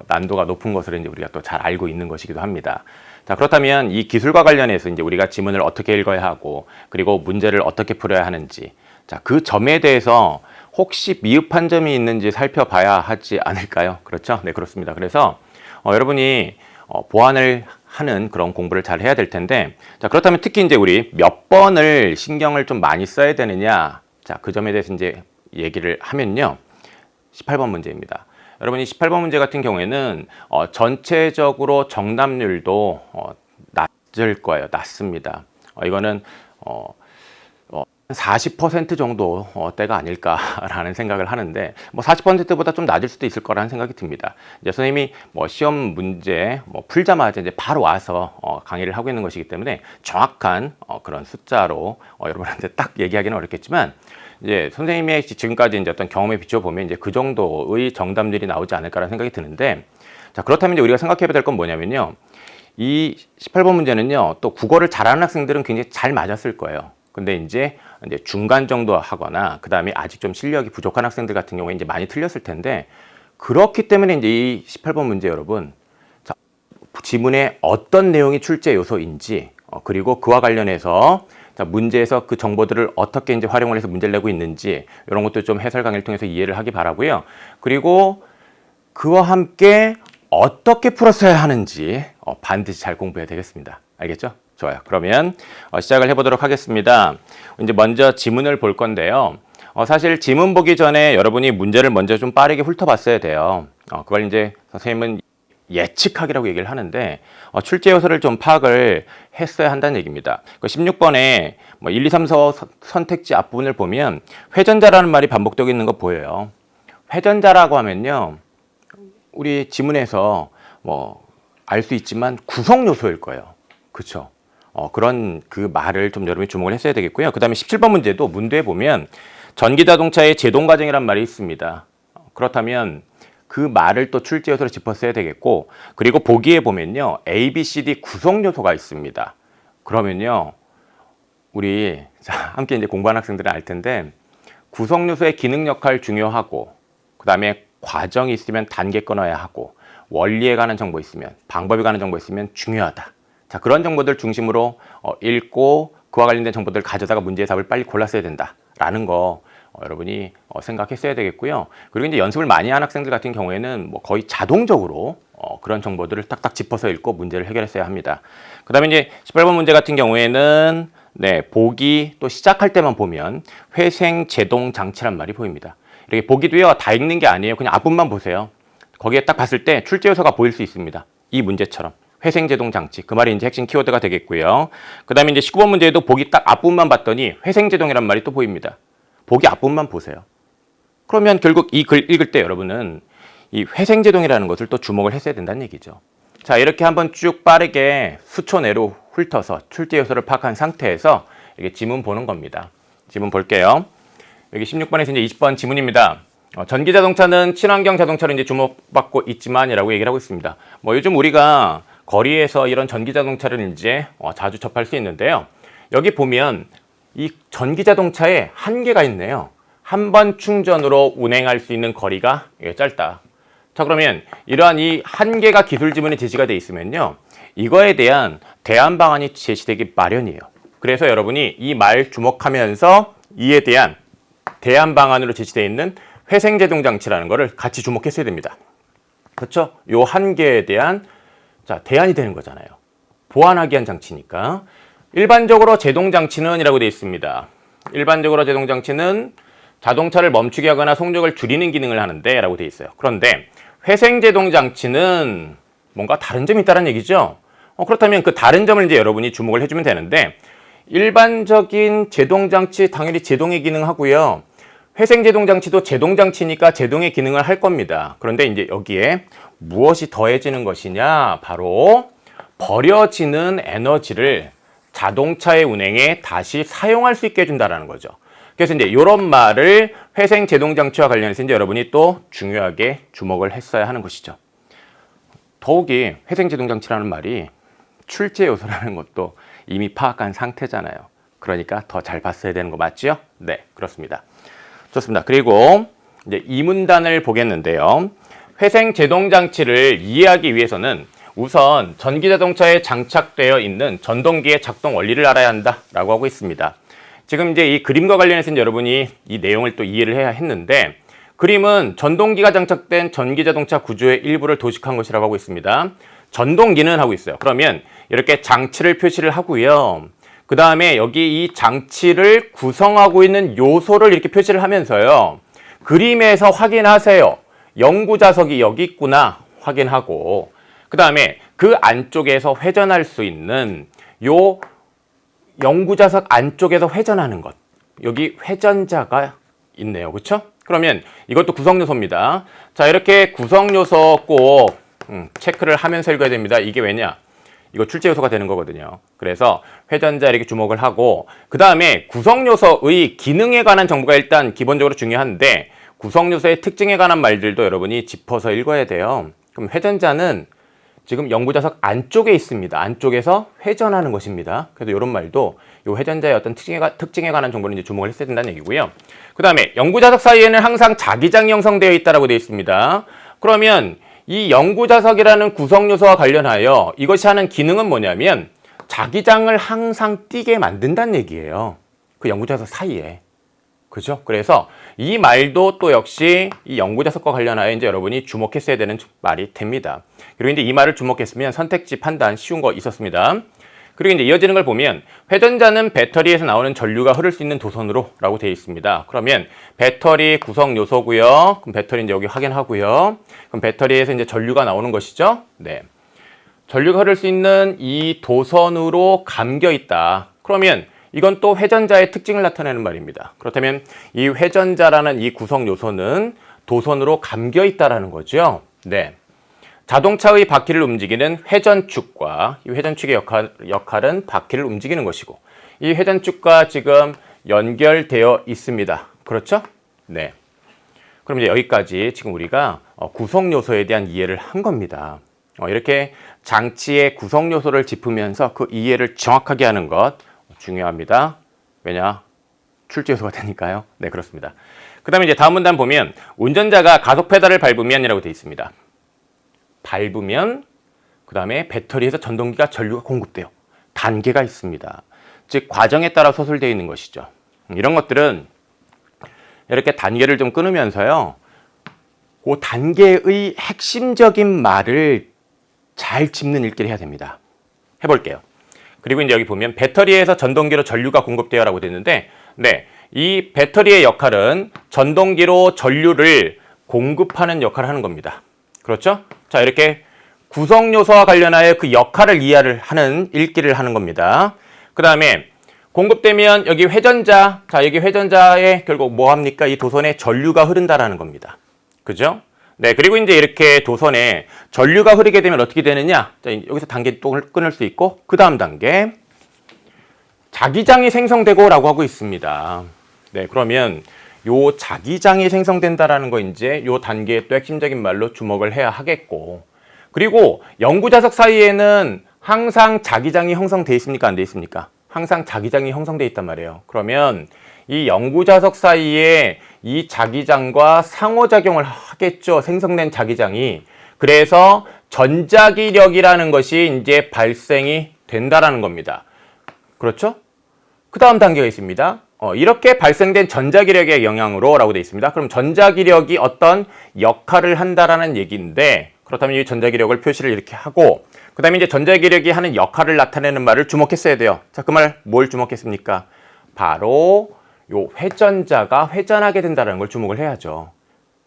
난도가 높은 것을 이제 우리가 또 잘 알고 있는 것이기도 합니다. 자, 그렇다면 이 기술과 관련해서 이제 우리가 지문을 어떻게 읽어야 하고 그리고 문제를 어떻게 풀어야 하는지 자, 그 점에 대해서 혹시 미흡한 점이 있는지 살펴봐야 하지 않을까요? 그렇죠? 네, 그렇습니다. 그래서 여러분이 보완을 하는 그런 공부를 잘 해야 될 텐데 자, 그렇다면 특히 이제 우리 몇 번을 신경을 좀 많이 써야 되느냐 자, 그 점에 대해서 이제 얘기를 하면요 18번 문제입니다. 여러분이 18번 문제 같은 경우에는 전체적으로 정답률도 낮을 거예요. 낮습니다. 이거는 40% 정도 때가 아닐까라는 생각을 하는데 40%보다 좀 낮을 수도 있을 거라는 생각이 듭니다. 이제 선생님이 시험 문제 풀자마자 이제 바로 와서 강의를 하고 있는 것이기 때문에 정확한 그런 숫자로 여러분한테 딱 얘기하기는 어렵겠지만 이제 선생님의 지금까지 이제 어떤 경험에 비춰 보면 이제 그 정도의 정답률이 나오지 않을까라는 생각이 드는데 자, 그렇다면 이제 우리가 생각해야 될 건 뭐냐면요. 이 18번 문제는요. 또 국어를 잘하는 학생들은 굉장히 잘 맞았을 거예요. 근데 이제 중간 정도 하거나 그 다음에 아직 좀 실력이 부족한 학생들 같은 경우에 이제 많이 틀렸을 텐데 그렇기 때문에 이제 이 18번 문제 여러분 자, 지문에 어떤 내용이 출제 요소인지 그리고 그와 관련해서 자, 문제에서 그 정보들을 어떻게 이제 활용을 해서 문제를 내고 있는지 이런 것도 좀 해설 강의를 통해서 이해를 하기 바라고요. 그리고 그와 함께 어떻게 풀었어야 하는지 반드시 잘 공부해야 되겠습니다. 알겠죠? 좋아요. 그러면 시작을 해보도록 하겠습니다. 이제 먼저 지문을 볼 건데요. 사실 지문 보기 전에 여러분이 문제를 먼저 좀 빠르게 훑어봤어야 돼요. 그걸 이제 선생님은 예측하기라고 얘기를 하는데 출제 요소를 좀 파악을 했어야 한다는 얘기입니다. 16번에 1, 2, 3, 4 선택지 앞부분을 보면 회전자라는 말이 반복되고 있는 거 보여요. 회전자라고 하면요. 우리 지문에서 알 수 있지만 구성 요소일 거예요. 그렇죠? 그런 그 말을 좀 여러분이 주목을 했어야 되겠고요. 그 다음에 17번 문제도 문도에 보면 전기자동차의 제동과정이란 말이 있습니다. 그렇다면 그 말을 또 출제 요소로 짚었어야 되겠고 그리고 보기에 보면요. A, B, C, D 구성 요소가 있습니다. 그러면요. 우리 함께 이제 공부하는 학생들은 알 텐데 구성 요소의 기능 역할 중요하고 그 다음에 과정이 있으면 단계 끊어야 하고 원리에 관한 정보 있으면 방법에 관한 정보 있으면 중요하다. 자, 그런 정보들 중심으로 읽고 그와 관련된 정보들을 가져다가 문제의 답을 빨리 골랐어야 된다라는 거 여러분이 생각했어야 되겠고요. 그리고 이제 연습을 많이 한 학생들 같은 경우에는 거의 자동적으로 그런 정보들을 딱딱 짚어서 읽고 문제를 해결했어야 합니다. 그 다음에 이제 18번 문제 같은 경우에는 보기 또 시작할 때만 보면 회생 제동 장치란 말이 보입니다. 이렇게 보기도요 다 읽는 게 아니에요. 그냥 앞부분만 보세요. 거기에 딱 봤을 때 출제 요소가 보일 수 있습니다. 이 문제처럼. 회생제동 장치. 그 말이 이제 핵심 키워드가 되겠고요. 그 다음에 이제 19번 문제에도 보기 딱 앞부분만 봤더니 회생제동이란 말이 또 보입니다. 보기 앞부분만 보세요. 그러면 결국 이 글 읽을 때 여러분은 이 회생제동이라는 것을 또 주목을 했어야 된다는 얘기죠. 자, 이렇게 한번 쭉 빠르게 수초 내로 훑어서 출제 요소를 파악한 상태에서 이게 지문 보는 겁니다. 지문 볼게요. 여기 16번에서 이제 20번 지문입니다. 전기 자동차는 친환경 자동차로 이제 주목받고 있지만이라고 얘기를 하고 있습니다. 뭐 요즘 우리가 거리에서 이런 전기 자동차를 이제 자주 접할 수 있는데요. 여기 보면 이 전기 자동차에 한계가 있네요. 한 번 충전으로 운행할 수 있는 거리가 짧다. 자, 그러면 이러한 이 한계가 기술 지문에 제시가 되어 있으면요. 이거에 대한 대안 방안이 제시되기 마련이에요. 그래서 여러분이 이 말 주목하면서 이에 대한 대안 방안으로 제시되어 있는 회생제동 장치라는 거를 같이 주목했어야 됩니다. 그렇죠? 요 한계에 대한 대안이 되는 거잖아요. 보완하기 위한 장치니까. 일반적으로 제동 장치는 이라고 되어 있습니다. 일반적으로 제동 장치는 자동차를 멈추게 하거나 속력을 줄이는 기능을 하는데 라고 되어 있어요. 그런데 회생제동 장치는 뭔가 다른 점이 있다는 얘기죠. 그렇다면 그 다른 점을 이제 여러분이 주목을 해주면 되는데, 일반적인 제동 장치 당연히 제동의 기능하고요. 회생제동 장치도 제동 장치니까 제동의 기능을 할 겁니다. 그런데 이제 여기에 무엇이 더해지는 것이냐? 바로 버려지는 에너지를 자동차의 운행에 다시 사용할 수 있게 해준다는 거죠. 그래서 이제 이런 말을 회생제동 장치와 관련해서 이제 여러분이 또 중요하게 주목을 했어야 하는 것이죠. 더욱이 회생제동 장치라는 말이 출제 요소라는 것도 이미 파악한 상태잖아요. 그러니까 더 잘 봤어야 되는 거 맞죠? 네, 그렇습니다. 좋습니다. 그리고 이제 이 문단을 보겠는데요. 회생제동 장치를 이해하기 위해서는 우선 전기자동차에 장착되어 있는 전동기의 작동 원리를 알아야 한다라고 하고 있습니다. 지금 이제 이 그림과 관련해서 여러분이 이 내용을 또 이해를 해야 했는데, 그림은 전동기가 장착된 전기자동차 구조의 일부를 도식한 것이라고 하고 있습니다. 전동기는 하고 있어요. 그러면 이렇게 장치를 표시를 하고요. 그 다음에 여기 이 장치를 구성하고 있는 요소를 이렇게 표시를 하면서요. 그림에서 확인하세요. 연구자석이 여기 있구나 확인하고, 그 다음에 그 안쪽에서 회전할 수 있는 요 연구자석 안쪽에서 회전하는 것. 여기 회전자가 있네요. 그렇죠? 그러면 이것도 구성요소입니다. 자, 이렇게 구성요소 꼭 체크를 하면서 읽어야 됩니다. 이게 왜냐? 이거 출제요소가 되는 거거든요. 그래서 회전자 이렇게 주목을 하고, 그 다음에 구성요소의 기능에 관한 정보가 일단 기본적으로 중요한데, 구성요소의 특징에 관한 말들도 여러분이 짚어서 읽어야 돼요. 그럼 회전자는 지금 연구자석 안쪽에 있습니다. 안쪽에서 회전하는 것입니다. 그래서 이런 말도 이 회전자의 어떤 특징에 관한 정보를 이제 주목을 했어야 된다는 얘기고요. 그 다음에 연구자석 사이에는 항상 자기장이 형성되어 있다고 되어 있습니다. 그러면 이 연구자석이라는 구성요소와 관련하여 이것이 하는 기능은 뭐냐면 자기장을 항상 띄게 만든다는 얘기예요. 그 연구자석 사이에. 그죠? 그래서 이 말도 또 역시 이 연구자석과 관련하여 이제 여러분이 주목했어야 되는 말이 됩니다. 그리고 이제 이 말을 주목했으면 선택지 판단 쉬운 거 있었습니다. 그리고 이제 이어지는 걸 보면 회전자는 배터리에서 나오는 전류가 흐를 수 있는 도선으로 라고 되어 있습니다. 그러면 배터리 구성 요소고요. 그럼 배터리 이제 여기 확인하고요. 그럼 배터리에서 이제 전류가 나오는 것이죠. 네. 전류가 흐를 수 있는 이 도선으로 감겨 있다. 그러면 이건 또 회전자의 특징을 나타내는 말입니다. 그렇다면 이 회전자라는 이 구성 요소는 도선으로 감겨 있다라는 거죠. 네. 자동차의 바퀴를 움직이는 회전축과 이 회전축의 역할은 바퀴를 움직이는 것이고, 이 회전축과 지금 연결되어 있습니다. 그렇죠? 네. 그럼 이제 여기까지 지금 우리가 구성 요소에 대한 이해를 한 겁니다. 이렇게 장치의 구성 요소를 짚으면서 그 이해를 정확하게 하는 것 중요합니다. 왜냐? 출제 요소가 되니까요. 네, 그렇습니다. 그 다음에 이제 다음 문단 보면 운전자가 가속 페달을 밟으면이라고 되어 있습니다. 밟으면 그 다음에 배터리에서 전동기가 전류가 공급돼요. 단계가 있습니다. 즉 과정에 따라 서술되어 있는 것이죠. 이런 것들은 이렇게 단계를 좀 끊으면서요. 그 단계의 핵심적인 말을 잘 짚는 읽기를 해야 됩니다. 해볼게요. 그리고 이제 여기 보면 배터리에서 전동기로 전류가 공급되어라고 되는데, 네, 이 배터리의 역할은 전동기로 전류를 공급하는 역할을 하는 겁니다. 그렇죠? 자, 이렇게 구성 요소와 관련하여 그 역할을 이해를 하는 읽기를 하는 겁니다. 그 다음에 공급되면 여기 회전자, 자, 여기 회전자에 결국 뭐 합니까? 이 도선에 전류가 흐른다라는 겁니다. 그죠? 네, 그리고 이제 이렇게 도선에 전류가 흐르게 되면 어떻게 되느냐? 자, 여기서 단계 또 끊을 수 있고, 그 다음 단계. 자기장이 생성되고라고 하고 있습니다. 네, 그러면 요 자기장이 생성된다라는 거 이제 요 단계의 또 핵심적인 말로 주목을 해야 하겠고, 그리고 연구자석 사이에는 항상 자기장이 형성돼 있습니까? 안 돼 있습니까? 항상 자기장이 형성돼 있단 말이에요. 그러면 이 연구자석 사이에 이 자기장과 상호작용을 하겠죠. 생성된 자기장이. 그래서 전자기력이라는 것이 이제 발생이 된다라는 겁니다. 그렇죠? 그 다음 단계가 있습니다. 이렇게 발생된 전자기력의 영향으로 라고 되어 있습니다. 그럼 전자기력이 어떤 역할을 한다라는 얘기인데, 그렇다면 이 전자기력을 표시를 이렇게 하고, 그 다음에 이제 전자기력이 하는 역할을 나타내는 말을 주목했어야 돼요. 자, 그 말 뭘 주목했습니까? 바로 요 회전자가 회전하게 된다는 걸 주목을 해야죠.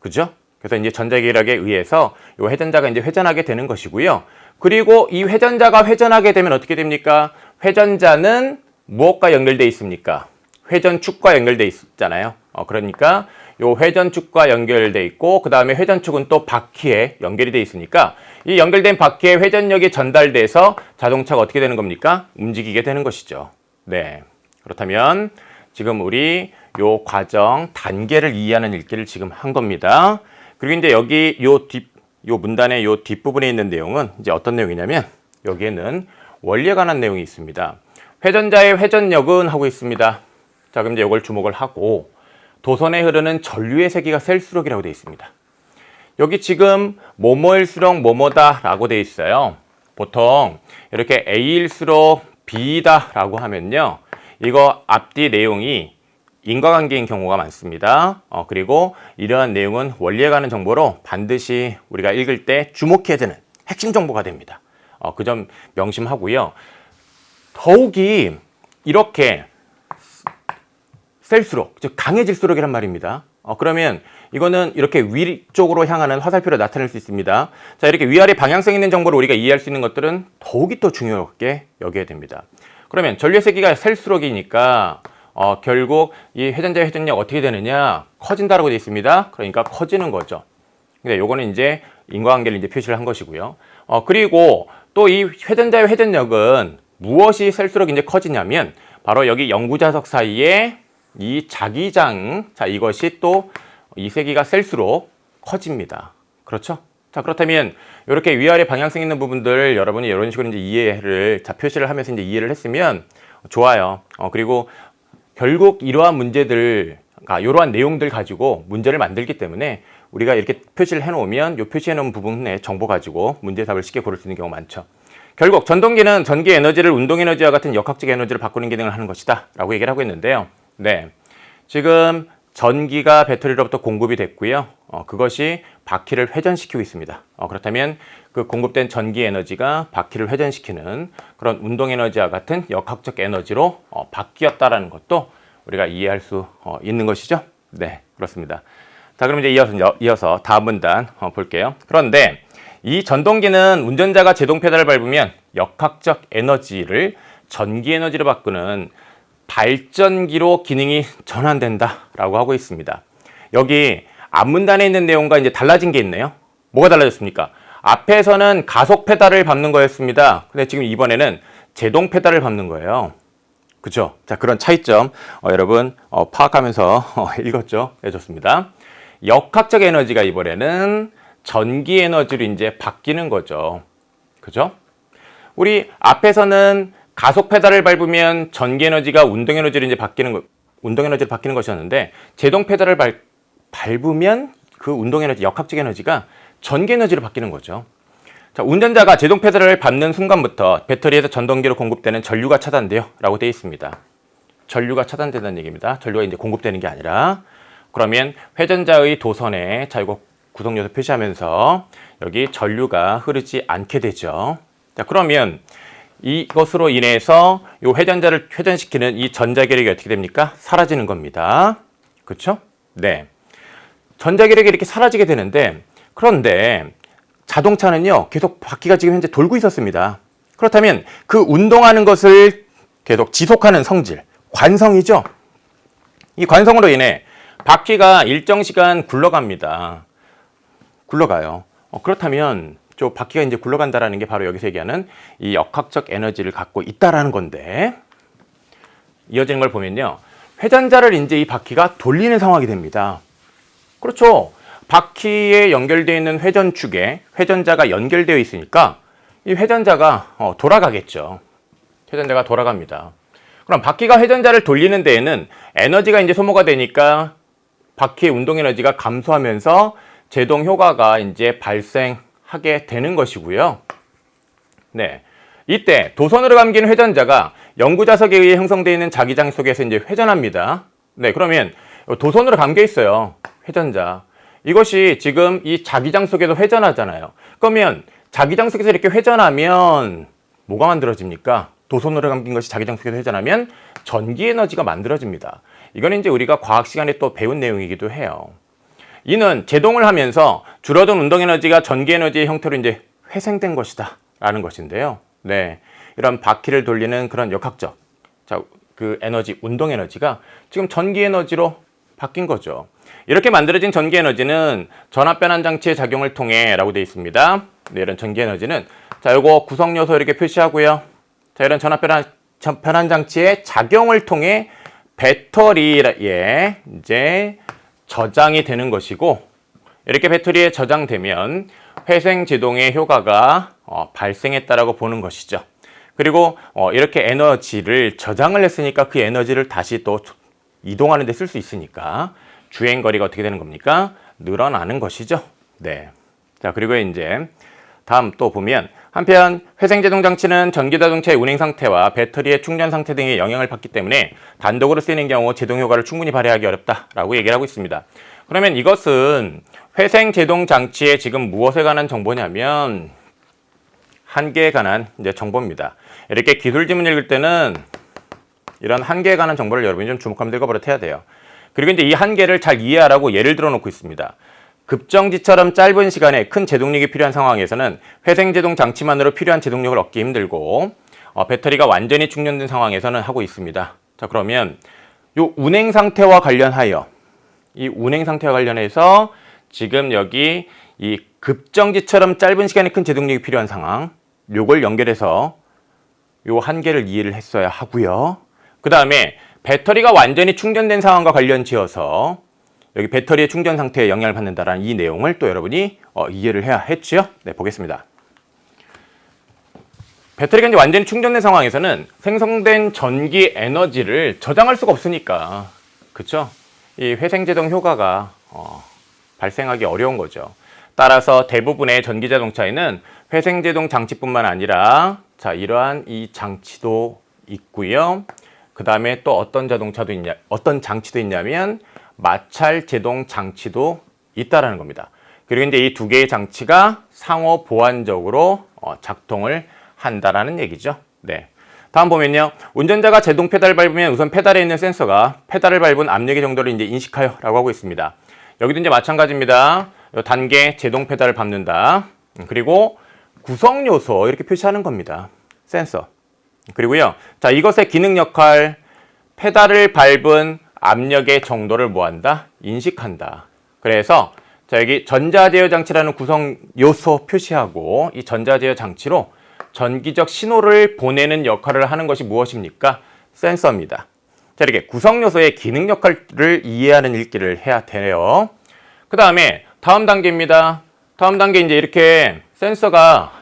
그죠? 그래서 이제 전자기력에 의해서 요 회전자가 이제 회전하게 되는 것이고요. 그리고 이 회전자가 회전하게 되면 어떻게 됩니까? 회전자는 무엇과 연결되어 있습니까? 회전축과 연결되어 있잖아요. 그러니까 요 회전축과 연결되어 있고, 그 다음에 회전축은 또 바퀴에 연결이 되어 있으니까 이 연결된 바퀴에 회전력이 전달돼서 자동차가 어떻게 되는 겁니까? 움직이게 되는 것이죠. 네. 그렇다면 지금 우리 요 과정 단계를 이해하는 읽기를 지금 한 겁니다. 그리고 이제 여기 요 문단의 요 뒷부분에 있는 내용은 이제 어떤 내용이냐면, 여기에는 원리에 관한 내용이 있습니다. 회전자의 회전력은 하고 있습니다. 자, 그럼 이제 이걸 주목을 하고, 도선에 흐르는 전류의 세기가 셀수록이라고 되어 있습니다. 여기 지금 뭐뭐일수록 뭐뭐다라고 되어 있어요. 보통 이렇게 A일수록 B다라고 하면요, 이거 앞뒤 내용이 인과관계인 경우가 많습니다. 그리고 이러한 내용은 원리에 관한 정보로 반드시 우리가 읽을 때 주목해야 되는 핵심 정보가 됩니다. 그 점 명심하고요. 더욱이 이렇게 셀수록, 즉 강해질수록이란 말입니다. 그러면 이거는 이렇게 위쪽으로 향하는 화살표로 나타낼 수 있습니다. 자, 이렇게 위아래 방향성 있는 정보를 우리가 이해할 수 있는 것들은 더욱이 또 중요하게 여겨야 됩니다. 그러면 전류의 세기가 셀수록이니까 결국 이 회전자의 회전력 어떻게 되느냐? 커진다라고 되어 있습니다. 그러니까 커지는 거죠. 근데 요거는 이제 인과관계를 이제 표시를 한 것이고요. 그리고 또 이 회전자의 회전력은 무엇이 셀수록 이제 커지냐면, 바로 여기 연구자석 사이에 이 자기장, 자, 이것이 또 이 세기가 셀수록 커집니다. 그렇죠? 자, 그렇다면 이렇게 위아래 방향성 있는 부분들 여러분이 이런 식으로 이제 이해를, 자, 표시를 하면서 이제 이해를 했으면 좋아요. 그리고 결국 이러한 문제들, 이러한 내용들 가지고 문제를 만들기 때문에 우리가 이렇게 표시를 해놓으면 이 표시해 놓은 부분의 정보 가지고 문제 답을 쉽게 고를 수 있는 경우가 많죠. 결국 전동기는 전기 에너지를 운동 에너지와 같은 역학적 에너지로 바꾸는 기능을 하는 것이다 라고 얘기를 하고 있는데요. 네, 지금 전기가 배터리로부터 공급이 됐고요. 그것이 바퀴를 회전시키고 있습니다. 그렇다면 그 공급된 전기 에너지가 바퀴를 회전시키는 그런 운동 에너지와 같은 역학적 에너지로 바뀌었다라는 것도 우리가 이해할 수 있는 것이죠. 네, 그렇습니다. 자, 그럼 이제 이어서 다음 문단 볼게요. 그런데 이 전동기는 운전자가 제동 페달을 밟으면 역학적 에너지를 전기 에너지로 바꾸는 발전기로 기능이 전환된다라고 하고 있습니다. 여기 앞문단에 있는 내용과 이제 달라진 게 있네요. 뭐가 달라졌습니까? 앞에서는 가속 페달을 밟는 거였습니다. 근데 지금 이번에는 제동 페달을 밟는 거예요. 그죠? 자, 그런 차이점 여러분 파악하면서 읽었죠? 네, 좋습니다. 역학적 에너지가 이번에는 전기 에너지로 이제 바뀌는 거죠. 그죠? 우리 앞에서는 가속 페달을 밟으면 전기 에너지가 운동 에너지로 이제 운동 에너지로 바뀌는 것이었는데, 제동 페달을 밟으면 그 운동 에너지, 역학적 에너지가 전기 에너지로 바뀌는 거죠. 자, 운전자가 제동 페달을 밟는 순간부터 배터리에서 전동기로 공급되는 전류가 차단돼요 라고 되어 있습니다. 전류가 차단된다는 얘기입니다. 전류가 이제 공급되는 게 아니라. 그러면 회전자의 도선에, 자, 이거 구성 요소 표시하면서 여기 전류가 흐르지 않게 되죠. 자, 그러면 이것으로 인해서 이 회전자를 회전시키는 이 전자기력이 어떻게 됩니까? 사라지는 겁니다. 그렇죠? 네. 전자기력이 이렇게 사라지게 되는데, 그런데 자동차는요, 계속 바퀴가 지금 현재 돌고 있었습니다. 그렇다면 그 운동하는 것을 계속 지속하는 성질, 관성이죠. 이 관성으로 인해 바퀴가 일정 시간 굴러갑니다. 굴러가요. 그렇다면 저 바퀴가 이제 굴러간다라는 게 바로 여기서 얘기하는 이 역학적 에너지를 갖고 있다라는 건데, 이어지는 걸 보면요, 회전자를 이제 이 바퀴가 돌리는 상황이 됩니다. 그렇죠. 바퀴에 연결되어 있는 회전축에 회전자가 연결되어 있으니까 이 회전자가 돌아가겠죠. 회전자가 돌아갑니다. 그럼 바퀴가 회전자를 돌리는 데에는 에너지가 이제 소모가 되니까 바퀴의 운동 에너지가 감소하면서 제동 효과가 이제 발생하게 되는 것이고요. 네. 이때 도선으로 감기는 회전자가 영구자석에 의해 형성되어 있는 자기장 속에서 이제 회전합니다. 네. 그러면 도선으로 감겨 있어요. 회전자. 이것이 지금 이 자기장 속에서 회전하잖아요. 그러면 자기장 속에서 이렇게 회전하면 뭐가 만들어집니까? 도선으로 감긴 것이 자기장 속에서 회전하면 전기 에너지가 만들어집니다. 이건 이제 우리가 과학 시간에 또 배운 내용이기도 해요. 이는 제동을 하면서 줄어든 운동 에너지가 전기 에너지의 형태로 이제 회생된 것이다 라는 것인데요. 네. 이런 바퀴를 돌리는 그런 역학적 그 에너지, 운동 에너지가 지금 전기 에너지로 바뀐 거죠. 이렇게 만들어진 전기 에너지는 전압 변환 장치의 작용을 통해 라고 되어 있습니다. 네, 이런 전기 에너지는 요거 구성 요소 이렇게 표시하고요. 자, 이런 전압 변환 장치의 작용을 통해 배터리에 이제 저장이 되는 것이고, 이렇게 배터리에 저장되면 회생 제동의 효과가 발생했다라고 보는 것이죠. 그리고 이렇게 에너지를 저장을 했으니까 그 에너지를 다시 또 이동하는 데 쓸 수 있으니까 주행거리가 어떻게 되는 겁니까? 늘어나는 것이죠. 네. 자, 그리고 이제 다음 또 보면, 한편 회생제동 장치는 전기자동차의 운행 상태와 배터리의 충전 상태 등의 영향을 받기 때문에 단독으로 쓰이는 경우 제동 효과를 충분히 발휘하기 어렵다라고 얘기를 하고 있습니다. 그러면 이것은 회생제동 장치에 지금 무엇에 관한 정보냐면 한계에 관한 이제 정보입니다. 이렇게 기술 지문 읽을 때는 이런 한계에 관한 정보를 여러분이 좀 주목하면 읽어버릇해야 돼요. 그리고 이제 이 한계를 잘 이해하라고 예를 들어 놓고 있습니다. 급정지처럼 짧은 시간에 큰 제동력이 필요한 상황에서는 회생제동 장치만으로 필요한 제동력을 얻기 힘들고, 배터리가 완전히 충전된 상황에서는 하고 있습니다. 자, 그러면 이 운행 상태와 관련하여, 이 운행 상태와 관련해서 지금 여기 이 급정지처럼 짧은 시간에 큰 제동력이 필요한 상황, 요걸 연결해서 요 한계를 이해를 했어야 하고요. 그 다음에 배터리가 완전히 충전된 상황과 관련 지어서 여기 배터리의 충전 상태에 영향을 받는다라는 이 내용을 또 여러분이 이해를 해야 했지요. 네, 보겠습니다. 배터리가 이제 완전히 충전된 상황에서는 생성된 전기 에너지를 저장할 수가 없으니까, 그렇죠? 이 회생제동 효과가 발생하기 어려운 거죠. 따라서 대부분의 전기자동차에는 회생제동 장치뿐만 아니라 이러한 이 장치도 있고요. 그 다음에 또 어떤 장치도 있냐면 마찰 제동 장치도 있다라는 겁니다. 그리고 이제 이 두 개의 장치가 상호 보완적으로 작동을 한다라는 얘기죠. 네. 다음 보면요. 운전자가 제동 페달을 밟으면 우선 페달에 있는 센서가 페달을 밟은 압력의 정도를 이제 인식하여 라고 하고 있습니다. 여기도 이제 마찬가지입니다. 단계 제동 페달을 밟는다. 그리고 구성 요소 이렇게 표시하는 겁니다. 센서. 그리고요. 자, 이것의 기능 역할, 페달을 밟은 압력의 정도를 뭐한다? 인식한다. 그래서 자, 여기 전자제어 장치라는 구성 요소 표시하고 이 전자제어 장치로 전기적 신호를 보내는 역할을 하는 것이 무엇입니까? 센서입니다. 자, 이렇게 구성 요소의 기능 역할을 이해하는 읽기를 해야 돼요. 그 다음에 다음 단계입니다. 다음 단계 이제 이렇게 센서가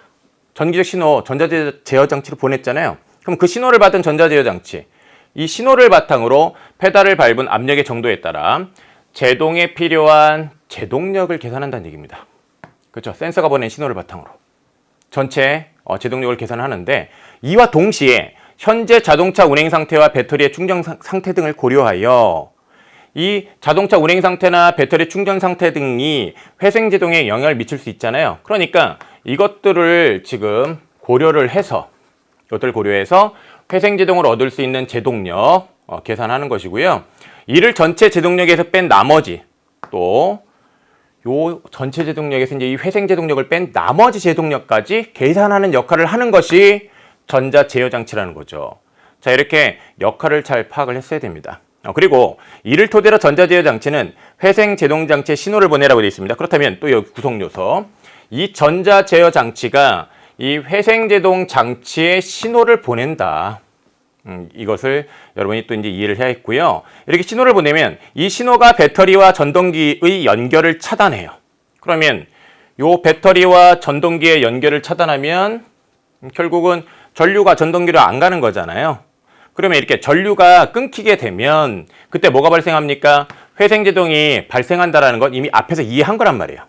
전기적 신호, 전자제어 장치로 보냈잖아요. 그럼 그 신호를 받은 전자제어 장치, 이 신호를 바탕으로 페달을 밟은 압력의 정도에 따라 제동에 필요한 제동력을 계산한다는 얘기입니다. 그렇죠? 센서가 보낸 신호를 바탕으로 전체 제동력을 계산하는데, 이와 동시에 현재 자동차 운행 상태와 배터리의 충전 상태 등을 고려하여 이 자동차 운행 상태나 배터리 충전 상태 등이 회생 제동에 영향을 미칠 수 있잖아요. 그러니까 이것들을 지금 고려를 해서, 이것들을 고려해서 회생 제동을 얻을 수 있는 제동력 계산하는 것이고요. 이를 전체 제동력에서 뺀 나머지, 또 요 전체 제동력에서 이제 이 회생 제동력을 뺀 나머지 제동력까지 계산하는 역할을 하는 것이 전자 제어 장치라는 거죠. 자, 이렇게 역할을 잘 파악을 했어야 됩니다. 그리고 이를 토대로 전자제어 장치는 회생 제동 장치에 신호를 보내라고 되어 있습니다. 그렇다면 또 여기 구성 요소, 이 전자제어 장치가 이 회생 제동 장치에 신호를 보낸다. 이것을 여러분이 또 이제 이해를 해야겠고요. 이렇게 신호를 보내면 이 신호가 배터리와 전동기의 연결을 차단해요. 그러면 요 배터리와 전동기의 연결을 차단하면 결국은 전류가 전동기로 안 가는 거잖아요. 그러면 이렇게 전류가 끊기게 되면 그때 뭐가 발생합니까? 회생제동이 발생한다는 건 이미 앞에서 이해한 거란 말이에요.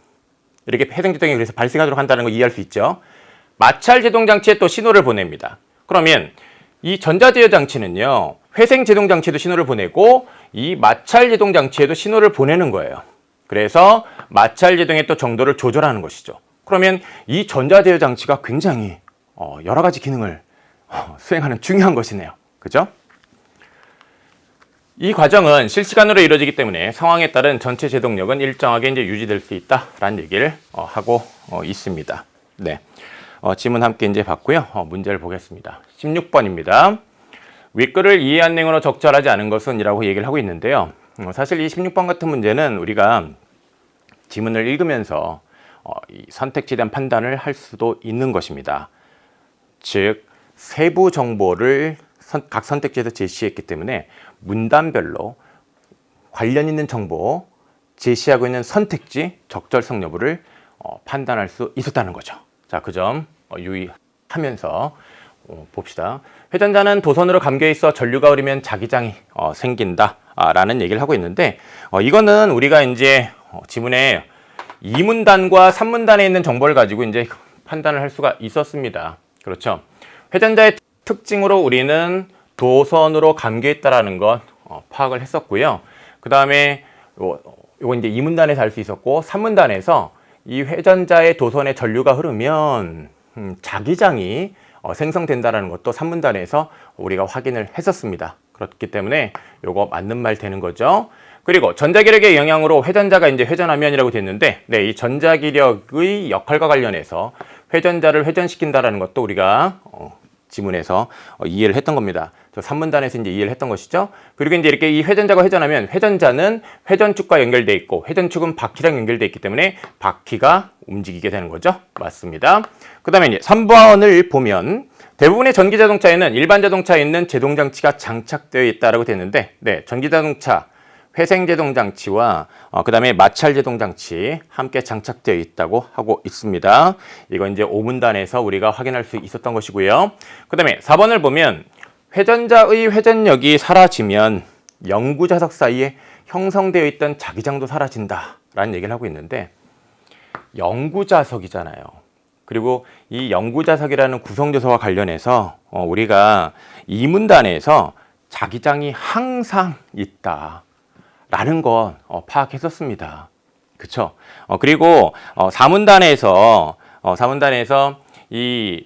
이렇게 회생제동이 그래서 발생하도록 한다는 거 이해할 수 있죠. 마찰제동 장치에 또 신호를 보냅니다. 그러면 이 전자제어 장치는요, 회생제동 장치에도 신호를 보내고 이 마찰제동 장치에도 신호를 보내는 거예요. 그래서 마찰제동의 또 정도를 조절하는 것이죠. 그러면 이 전자제어 장치가 굉장히 여러 가지 기능을 수행하는 중요한 것이네요. 그죠? 이 과정은 실시간으로 이루어지기 때문에 상황에 따른 전체 제동력은 일정하게 이제 유지될 수 있다라는 얘기를 하고 있습니다. 네. 지문 함께 이제 봤고요. 문제를 보겠습니다. 16번입니다. 윗글을 이해한 내용으로 적절하지 않은 것은 이라고 얘기를 하고 있는데요. 사실 이 16번 같은 문제는 우리가 지문을 읽으면서 이 선택지에 대한 판단을 할 수도 있는 것입니다. 즉, 세부 정보를 각 선택지에서 제시했기 때문에 문단별로 관련 있는 정보, 제시하고 있는 선택지 적절성 여부를 판단할 수 있었다는 거죠. 자, 그 점 유의하면서 봅시다. 회전자는 도선으로 감겨 있어 전류가 흐르면 자기장이 생긴다 라는 얘기를 하고 있는데, 이거는 우리가 이제 지문에 2문단과 3문단에 있는 정보를 가지고 이제 판단을 할 수가 있었습니다. 그렇죠. 회전자의 특징으로 우리는 도선으로 감겨 있다라는 것 파악을 했었고요. 그 다음에 요거 이제 2문단에서 알 수 있었고, 3문단에서 이 회전자의 도선에 전류가 흐르면 자기장이 생성된다는 것도 3문단에서 우리가 확인을 했었습니다. 그렇기 때문에 요거 맞는 말 되는 거죠. 그리고 전자기력의 영향으로 회전자가 이제 회전하면이라고 됐는데, 네, 이 전자기력의 역할과 관련해서 회전자를 회전시킨다라는 것도 우리가 지문에서 이해를 했던 겁니다. 저 3문단에서 이제 이해를 했던 것이죠. 그리고 이제 이렇게 이 회전자가 회전하면 회전자는 회전축과 연결되어 있고 회전축은 바퀴랑 연결되어 있기 때문에 바퀴가 움직이게 되는 거죠. 맞습니다. 그 다음에 이제 3번을 보면 대부분의 전기자동차에는 일반 자동차에 있는 제동장치가 장착되어 있다라고 되는데, 네, 전기자동차 회생제동장치와 그 다음에 마찰제동장치 함께 장착되어 있다고 하고 있습니다. 이건 이제 5문단에서 우리가 확인할 수 있었던 것이고요. 그 다음에 4번을 보면 회전자의 회전력이 사라지면 영구자석 사이에 형성되어 있던 자기장도 사라진다 라는 얘기를 하고 있는데, 영구자석이잖아요. 그리고 이 영구자석이라는 구성요소와 관련해서 우리가 2문단에서 자기장이 항상 있다 라는 건 파악했었습니다. 그쵸? 그리고 4문단에서 이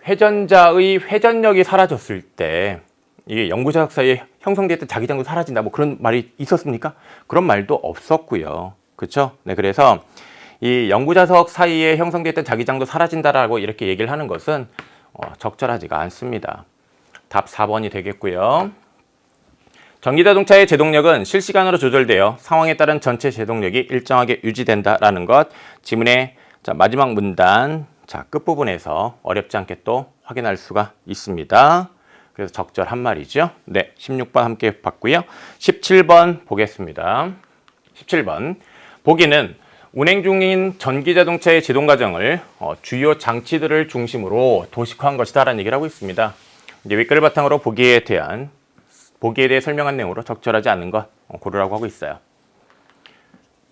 회전자의 회전력이 사라졌을 때 이게 영구자석 사이에 형성됐던 자기장도 사라진다, 뭐 그런 말이 있었습니까? 그런 말도 없었고요. 그쵸? 네, 그래서 이 영구자석 사이에 형성됐던 자기장도 사라진다라고 이렇게 얘기를 하는 것은 적절하지가 않습니다. 답 4번이 되겠고요. 전기자동차의 제동력은 실시간으로 조절되어 상황에 따른 전체 제동력이 일정하게 유지된다라는 것, 지문의 마지막 문단 끝부분에서 어렵지 않게 또 확인할 수가 있습니다. 그래서 적절한 말이죠. 네, 16번 함께 봤고요. 17번 보겠습니다. 17번 보기는 운행 중인 전기자동차의 제동 과정을 주요 장치들을 중심으로 도식화한 것이다라는 얘기를 하고 있습니다. 이제 윗글을 바탕으로 보기에 대해 설명한 내용으로 적절하지 않은 것 고르라고 하고 있어요.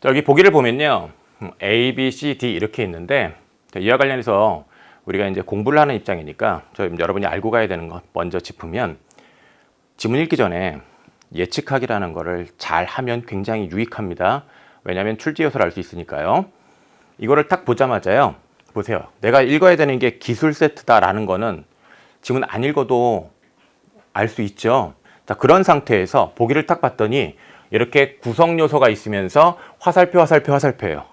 여기 보기를 보면요, A, B, C, D 이렇게 있는데, 이와 관련해서 우리가 이제 공부를 하는 입장이니까 여러분이 알고 가야 되는 것 먼저 짚으면, 지문 읽기 전에 예측하기라는 거를 잘 하면 굉장히 유익합니다. 왜냐하면 출제 요소를 알 수 있으니까요. 이거를 딱 보자마자요, 보세요. 내가 읽어야 되는 게 기술 세트다라는 거는 지문 안 읽어도 알 수 있죠. 자, 그런 상태에서 보기를 딱 봤더니 이렇게 구성 요소가 있으면서 화살표예요.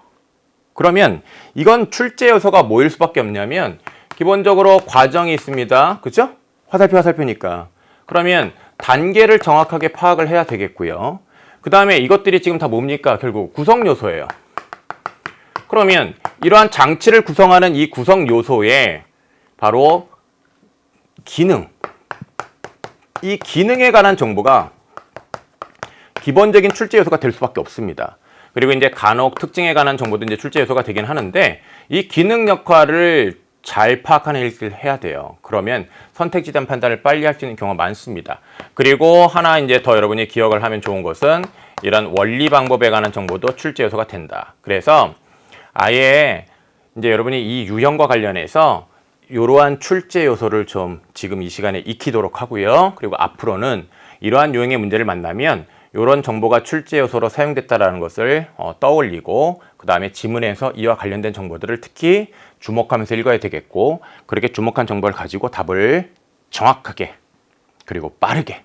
그러면 이건 출제 요소가 뭐일 수밖에 없냐면, 기본적으로 과정이 있습니다. 그죠? 화살표니까. 그러면 단계를 정확하게 파악을 해야 되겠고요. 그 다음에 이것들이 지금 다 뭡니까? 결국 구성 요소예요. 그러면 이러한 장치를 구성하는 이 구성 요소에 바로 기능, 이 기능에 관한 정보가 기본적인 출제 요소가 될 수밖에 없습니다. 그리고 이제 간혹 특징에 관한 정보도 이제 출제 요소가 되긴 하는데 이 기능 역할을 잘 파악하는 일을 해야 돼요. 그러면 선택 지점 판단을 빨리 할 수 있는 경우가 많습니다. 그리고 하나 이제 더 여러분이 기억을 하면 좋은 것은 이런 원리 방법에 관한 정보도 출제 요소가 된다. 그래서 아예 이제 여러분이 이 유형과 관련해서 이러한 출제 요소를 좀 지금 이 시간에 익히도록 하고요. 그리고 앞으로는 이러한 유형의 문제를 만나면 이런 정보가 출제 요소로 사용됐다는 것을 떠올리고 그 다음에 지문에서 이와 관련된 정보들을 특히 주목하면서 읽어야 되겠고 그렇게 주목한 정보를 가지고 답을 정확하게 그리고 빠르게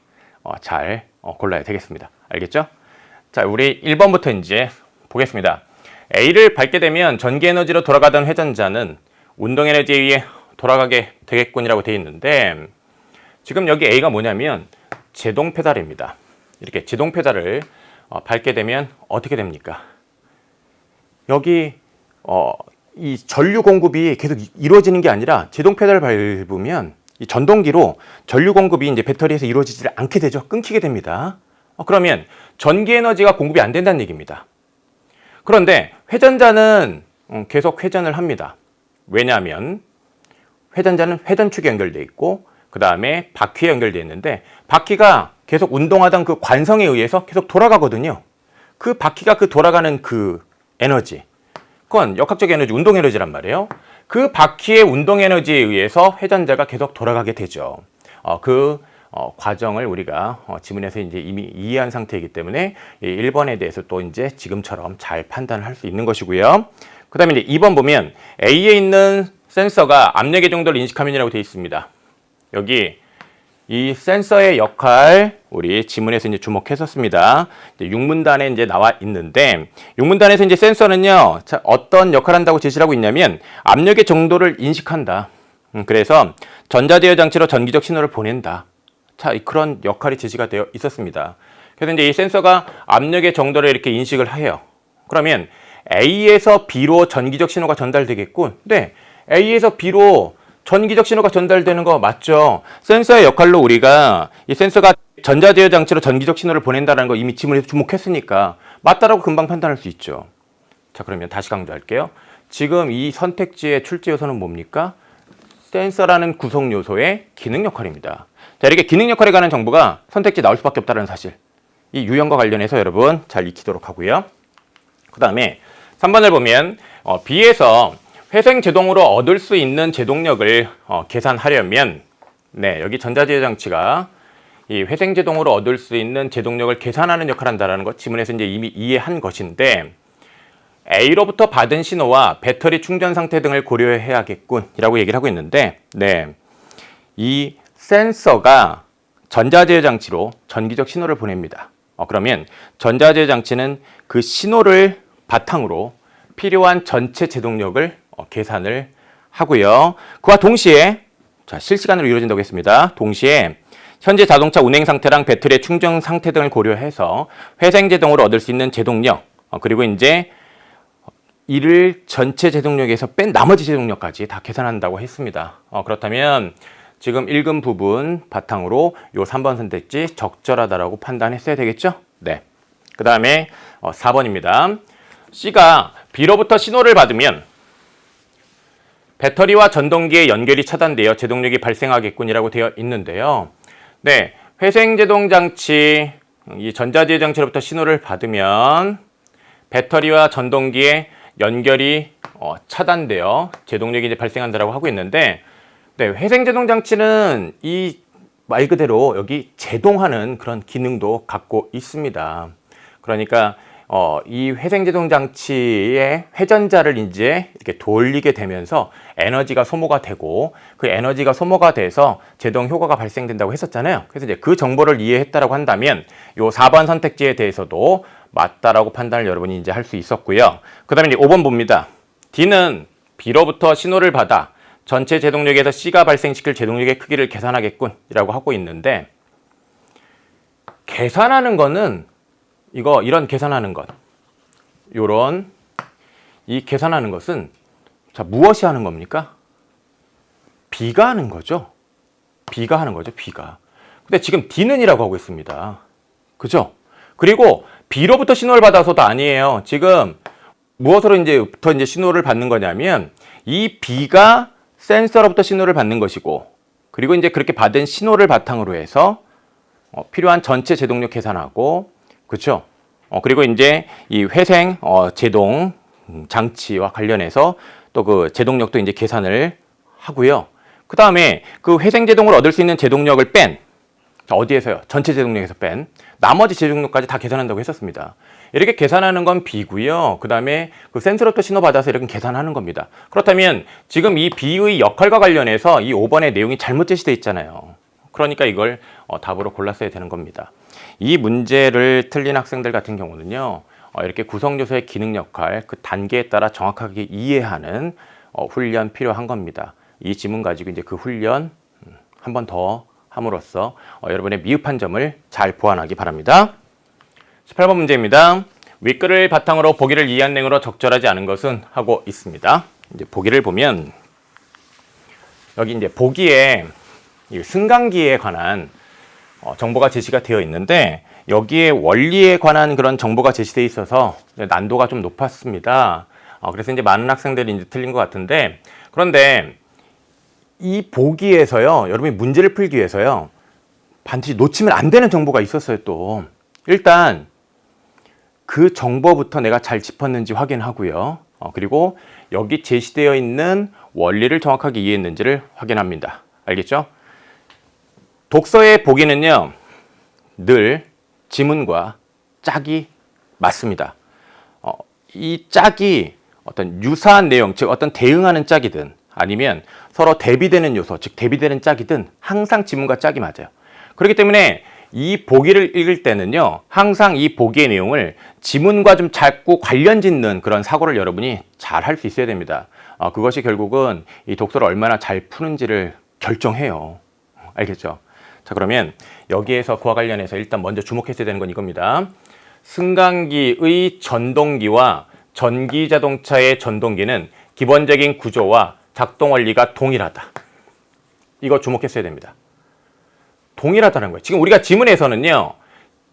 잘 골라야 되겠습니다. 알겠죠? 자, 우리 1번부터 이제 보겠습니다. A를 밟게 되면 전기에너지로 돌아가던 회전자는 운동에너지에 의해 돌아가게 되겠군이라고 되어 있는데 지금 여기 A가 뭐냐면 제동 페달입니다. 이렇게 제동 페달을 밟게 되면 어떻게 됩니까? 여기 이 전류 공급이 계속 이루어지는 게 아니라 제동 페달을 밟으면 이 전동기로 전류 공급이 이제 배터리에서 이루어지지 않게 되죠. 끊기게 됩니다. 그러면 전기 에너지가 공급이 안 된다는 얘기입니다. 그런데 회전자는 계속 회전을 합니다. 왜냐하면 회전자는 회전축에 연결되어 있고 그 다음에 바퀴에 연결되어 있는데 바퀴가 계속 운동하던 그 관성에 의해서 계속 돌아가거든요. 그 바퀴가 그 돌아가는 그 에너지, 그건 역학적 에너지, 운동 에너지란 말이에요. 그 바퀴의 운동 에너지에 의해서 회전자가 계속 돌아가게 되죠. 과정을 우리가 지문에서 이제 이미 이해한 상태이기 때문에 이 1번에 대해서 또 이제 지금처럼 잘 판단을 할 수 있는 것이고요. 그 다음에 이제 2번 보면 A에 있는 센서가 압력의 정도를 인식하면이라고 되어 있습니다. 여기 이 센서의 역할 우리 지문에서 이제 주목했었습니다. 육문단에 이제 나와 있는데 육문단에서 이제 센서는요 어떤 역할을 한다고 제시를 하고 있냐면 압력의 정도를 인식한다. 그래서 전자제어 장치로 전기적 신호를 보낸다. 자, 그런 역할이 제시가 되어 있었습니다. 그래서 이제 이 센서가 압력의 정도를 이렇게 인식을 해요. 그러면 A에서 B로 전기적 신호가 전달되겠군. 네, A에서 B로 전기적 신호가 전달되는 거 맞죠? 센서의 역할로 우리가 이 센서가 전자제어 장치로 전기적 신호를 보낸다는 거 이미 지문에서 주목했으니까 맞다라고 금방 판단할 수 있죠. 자, 그러면 다시 강조할게요. 지금 이 선택지의 출제 요소는 뭡니까? 센서라는 구성 요소의 기능 역할입니다. 자, 이렇게 기능 역할에 관한 정보가 선택지에 나올 수밖에 없다는 사실. 이 유형과 관련해서 여러분 잘 익히도록 하고요. 그 다음에 3번을 보면 B에서 회생 제동으로 얻을 수 있는 제동력을 계산하려면 네, 여기 전자제어 장치가 이 회생 제동으로 얻을 수 있는 제동력을 계산하는 역할을 한다는 것 지문에서 이제 이미 이해한 것인데 A로부터 받은 신호와 배터리 충전 상태 등을 고려해야겠군이라고 얘기를 하고 있는데 네, 이 센서가 전자제어 장치로 전기적 신호를 보냅니다. 그러면 전자제어 장치는 그 신호를 바탕으로 필요한 전체 제동력을 계산을 하고요. 그와 동시에 자, 실시간으로 이루어진다고 했습니다. 동시에 현재 자동차 운행 상태랑 배터리의 충전 상태 등을 고려해서 회생 제동으로 얻을 수 있는 제동력 그리고 이제 이를 전체 제동력에서 뺀 나머지 제동력까지 다 계산한다고 했습니다. 그렇다면 지금 읽은 부분 바탕으로 요 3번 선택지 적절하다라고 판단했어야 되겠죠? 네. 그 다음에 4번입니다. C가 B로부터 신호를 받으면 배터리와 전동기의 연결이 차단되어 제동력이 발생하겠군이라고 되어 있는데요. 네, 회생제동 장치, 이 전자제어 장치로부터 신호를 받으면 배터리와 전동기의 연결이 차단되어 제동력이 이제 발생한다라고 하고 있는데, 네, 회생제동 장치는 이 말 그대로 여기 제동하는 그런 기능도 갖고 있습니다. 그러니까 이 회생제동 장치의 회전자를 이제 이렇게 돌리게 되면서 에너지가 소모가 되고 그 에너지가 소모가 돼서 제동 효과가 발생된다고 했었잖아요. 그래서 이제 그 정보를 이해했다라고 한다면 요 4번 선택지에 대해서도 맞다라고 판단을 여러분이 이제 할 수 있었고요. 그다음에 이제 5번 봅니다. D는 B로부터 신호를 받아 전체 제동력에서 C가 발생시킬 제동력의 크기를 계산하겠군이라고 하고 있는데 계산하는 거는 이런 계산하는 것, 요런 이 계산하는 것은 자, 무엇이 하는 겁니까? B가 하는 거죠. B가 하는 거죠. B가. 근데 지금 D는 이라고 하고 있습니다. 그죠? 그리고 B로부터 신호를 받아서도 아니에요. 지금 무엇으로 부터 신호를 받는 거냐면 이 B가 센서로부터 신호를 받는 것이고, 그리고 이제 그렇게 받은 신호를 바탕으로 해서 필요한 전체 제동력 계산하고, 그렇죠? 그리고 이제 이 회생 제동 장치와 관련해서 또 그 제동력도 이제 계산을 하고요. 그 다음에 그 회생 제동을 얻을 수 있는 제동력을 뺀, 자, 어디에서요? 전체 제동력에서 뺀 나머지 제동력까지 다 계산한다고 했었습니다. 이렇게 계산하는 건 B고요. 그 다음에 그 센서로부터 신호 받아서 이렇게 계산하는 겁니다. 그렇다면 지금 이 B의 역할과 관련해서 이 5번의 내용이 잘못 제시되어 있잖아요. 그러니까 이걸 답으로 골랐어야 되는 겁니다. 이 문제를 틀린 학생들 같은 경우는요, 이렇게 구성 요소의 기능 역할, 그 단계에 따라 정확하게 이해하는 훈련 필요한 겁니다. 이 지문 가지고 이제 그 훈련 한 번 더 함으로써 여러분의 미흡한 점을 잘 보완하기 바랍니다. 18번 문제입니다. 윗글을 바탕으로 보기를 이해한 내용으로 적절하지 않은 것은 하고 있습니다. 이제 보기를 보면 여기 이제 보기에 승강기에 관한 정보가 제시가 되어 있는데, 여기에 원리에 관한 그런 정보가 제시되어 있어서 난도가 좀 높았습니다. 그래서 이제 많은 학생들이 이제 틀린 것 같은데, 그런데 이 보기에서요, 여러분이 문제를 풀기 위해서요, 반드시 놓치면 안 되는 정보가 있었어요. 또 일단 그 정보부터 내가 잘 짚었는지 확인하고요. 그리고 여기 제시되어 있는 원리를 정확하게 이해했는지를 확인합니다. 알겠죠? 독서의 보기는요, 늘 지문과 짝이 맞습니다. 이 짝이 어떤 유사한 내용, 즉 어떤 대응하는 짝이든 아니면 서로 대비되는 요소, 즉 대비되는 짝이든 항상 지문과 짝이 맞아요. 그렇기 때문에 이 보기를 읽을 때는요, 항상 이 보기의 내용을 지문과 좀 자꾸 관련 짓는 그런 사고를 여러분이 잘 할 수 있어야 됩니다. 그것이 결국은 이 독서를 얼마나 잘 푸는지를 결정해요. 알겠죠? 자, 그러면 여기에서 그와 관련해서 일단 먼저 주목했어야 되는 건 이겁니다. 승강기의 전동기와 전기자동차의 전동기는 기본적인 구조와 작동 원리가 동일하다. 이거 주목했어야 됩니다. 동일하다는 거예요. 지금 우리가 지문에서는요,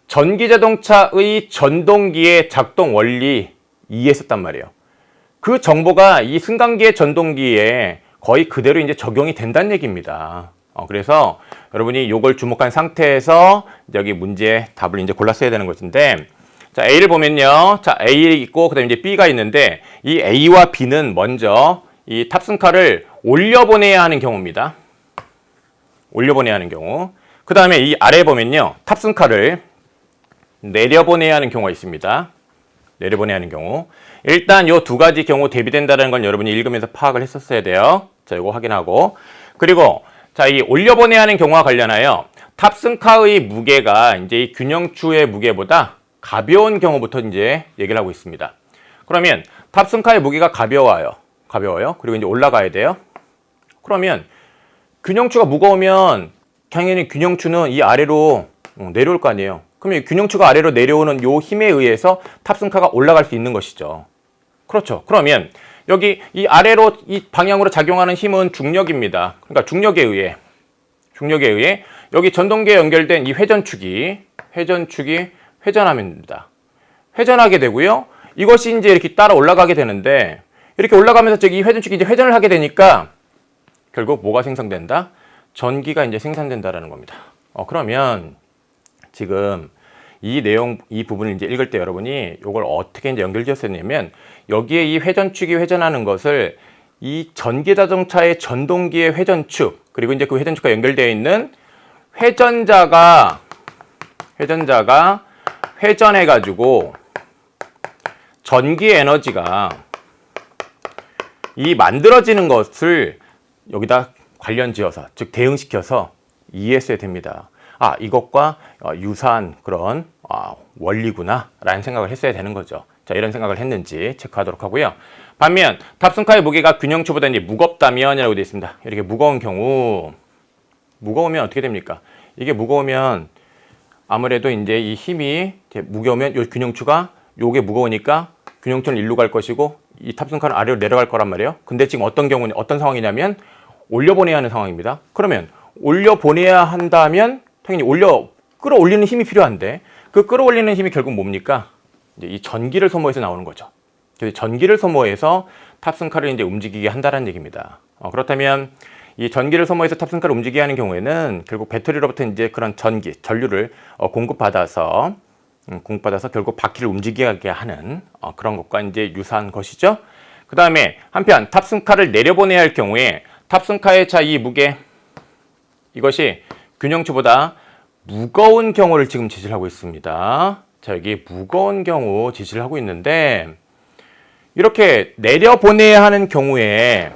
전기자동차의 전동기의 작동 원리 이해했었단 말이에요. 그 정보가 이 승강기의 전동기에 거의 그대로 이제 적용이 된다는 얘기입니다. 그래서 여러분이 이걸 주목한 상태에서 여기 문제 답을 이제 골랐어야 되는 것인데, 자, A를 보면요, 자, A 있고 그다음에 이제 B가 있는데, 이 A와 B는 먼저 이 탑승카를 올려보내야 하는 경우입니다. 올려보내야 하는 경우. 그 다음에 이 아래에 보면요, 탑승카를 내려보내야 하는 경우가 있습니다. 내려보내야 하는 경우. 일단 이 두 가지 경우 대비된다는 건 여러분이 읽으면서 파악을 했었어야 돼요. 자, 이거 확인하고. 그리고 자, 이 올려보내야 하는 경우와 관련하여 탑승카의 무게가 이제 이 균형추의 무게보다 가벼운 경우부터 이제 얘기를 하고 있습니다. 그러면 탑승카의 무게가 가벼워요. 그리고 이제 올라가야 돼요. 그러면 균형추가 무거우면 당연히 균형추는 이 아래로 내려올 거 아니에요. 그러면 균형추가 아래로 내려오는 요 힘에 의해서 탑승카가 올라갈 수 있는 것이죠. 그렇죠. 그러면 여기 이 아래로 이 방향으로 작용하는 힘은 중력입니다. 그러니까 중력에 의해 여기 전동기에 연결된 이 회전축이 회전하면 됩니다. 회전하게 되고요. 이것이 이제 이렇게 따라 올라가게 되는데, 이렇게 올라가면서 저기 회전축이 이제 회전을 하게 되니까 결국 뭐가 생성된다? 전기가 이제 생산된다라는 겁니다. 그러면 지금 이 내용, 이 부분을 이제 읽을 때 여러분이 이걸 어떻게 이제 연결지었냐면, 여기에 이 회전축이 회전하는 것을 이 전기자동차의 전동기의 회전축, 그리고 이제 그 회전축과 연결되어 있는 회전자가 회전해가지고 전기 에너지가 이 만들어지는 것을 여기다 관련 지어서, 즉 대응시켜서 이해했어야 됩니다. 이것과 유사한 그런 원리구나 라는 생각을 했어야 되는 거죠. 자, 이런 생각을 했는지 체크하도록 하고요. 반면 탑승카의 무게가 균형추보다 이제 무겁다면 이라고 되어 있습니다. 이렇게 무거운 경우, 무거우면 어떻게 됩니까? 이게 무거우면 아무래도 이제 이 힘이 이제 무거우면 요 균형추가 요게 무거우니까 균형추는 일로 갈 것이고 이 탑승카는 아래로 내려갈 거란 말이에요. 근데 지금 어떤 상황이냐면 올려보내야 하는 상황입니다. 그러면 올려보내야 한다면 당연히 끌어올리는 힘이 필요한데 그 끌어올리는 힘이 결국 뭡니까? 이제 이 전기를 소모해서 나오는 거죠. 그래서 전기를 소모해서 탑승카를 이제 움직이게 한다는 얘기입니다. 그렇다면 이 전기를 소모해서 탑승카를 움직이게 하는 경우에는 결국 배터리로부터 이제 그런 전류를 공급받아서 결국 바퀴를 움직이게 하는 그런 것과 이제 유사한 것이죠. 그 다음에 한편 탑승카를 내려보내야 할 경우에 탑승카의 이 무게 이것이 균형추보다 무거운 경우를 지금 지시를 하고 있습니다. 자, 여기 무거운 경우 지시를 하고 있는데 이렇게 내려보내야 하는 경우에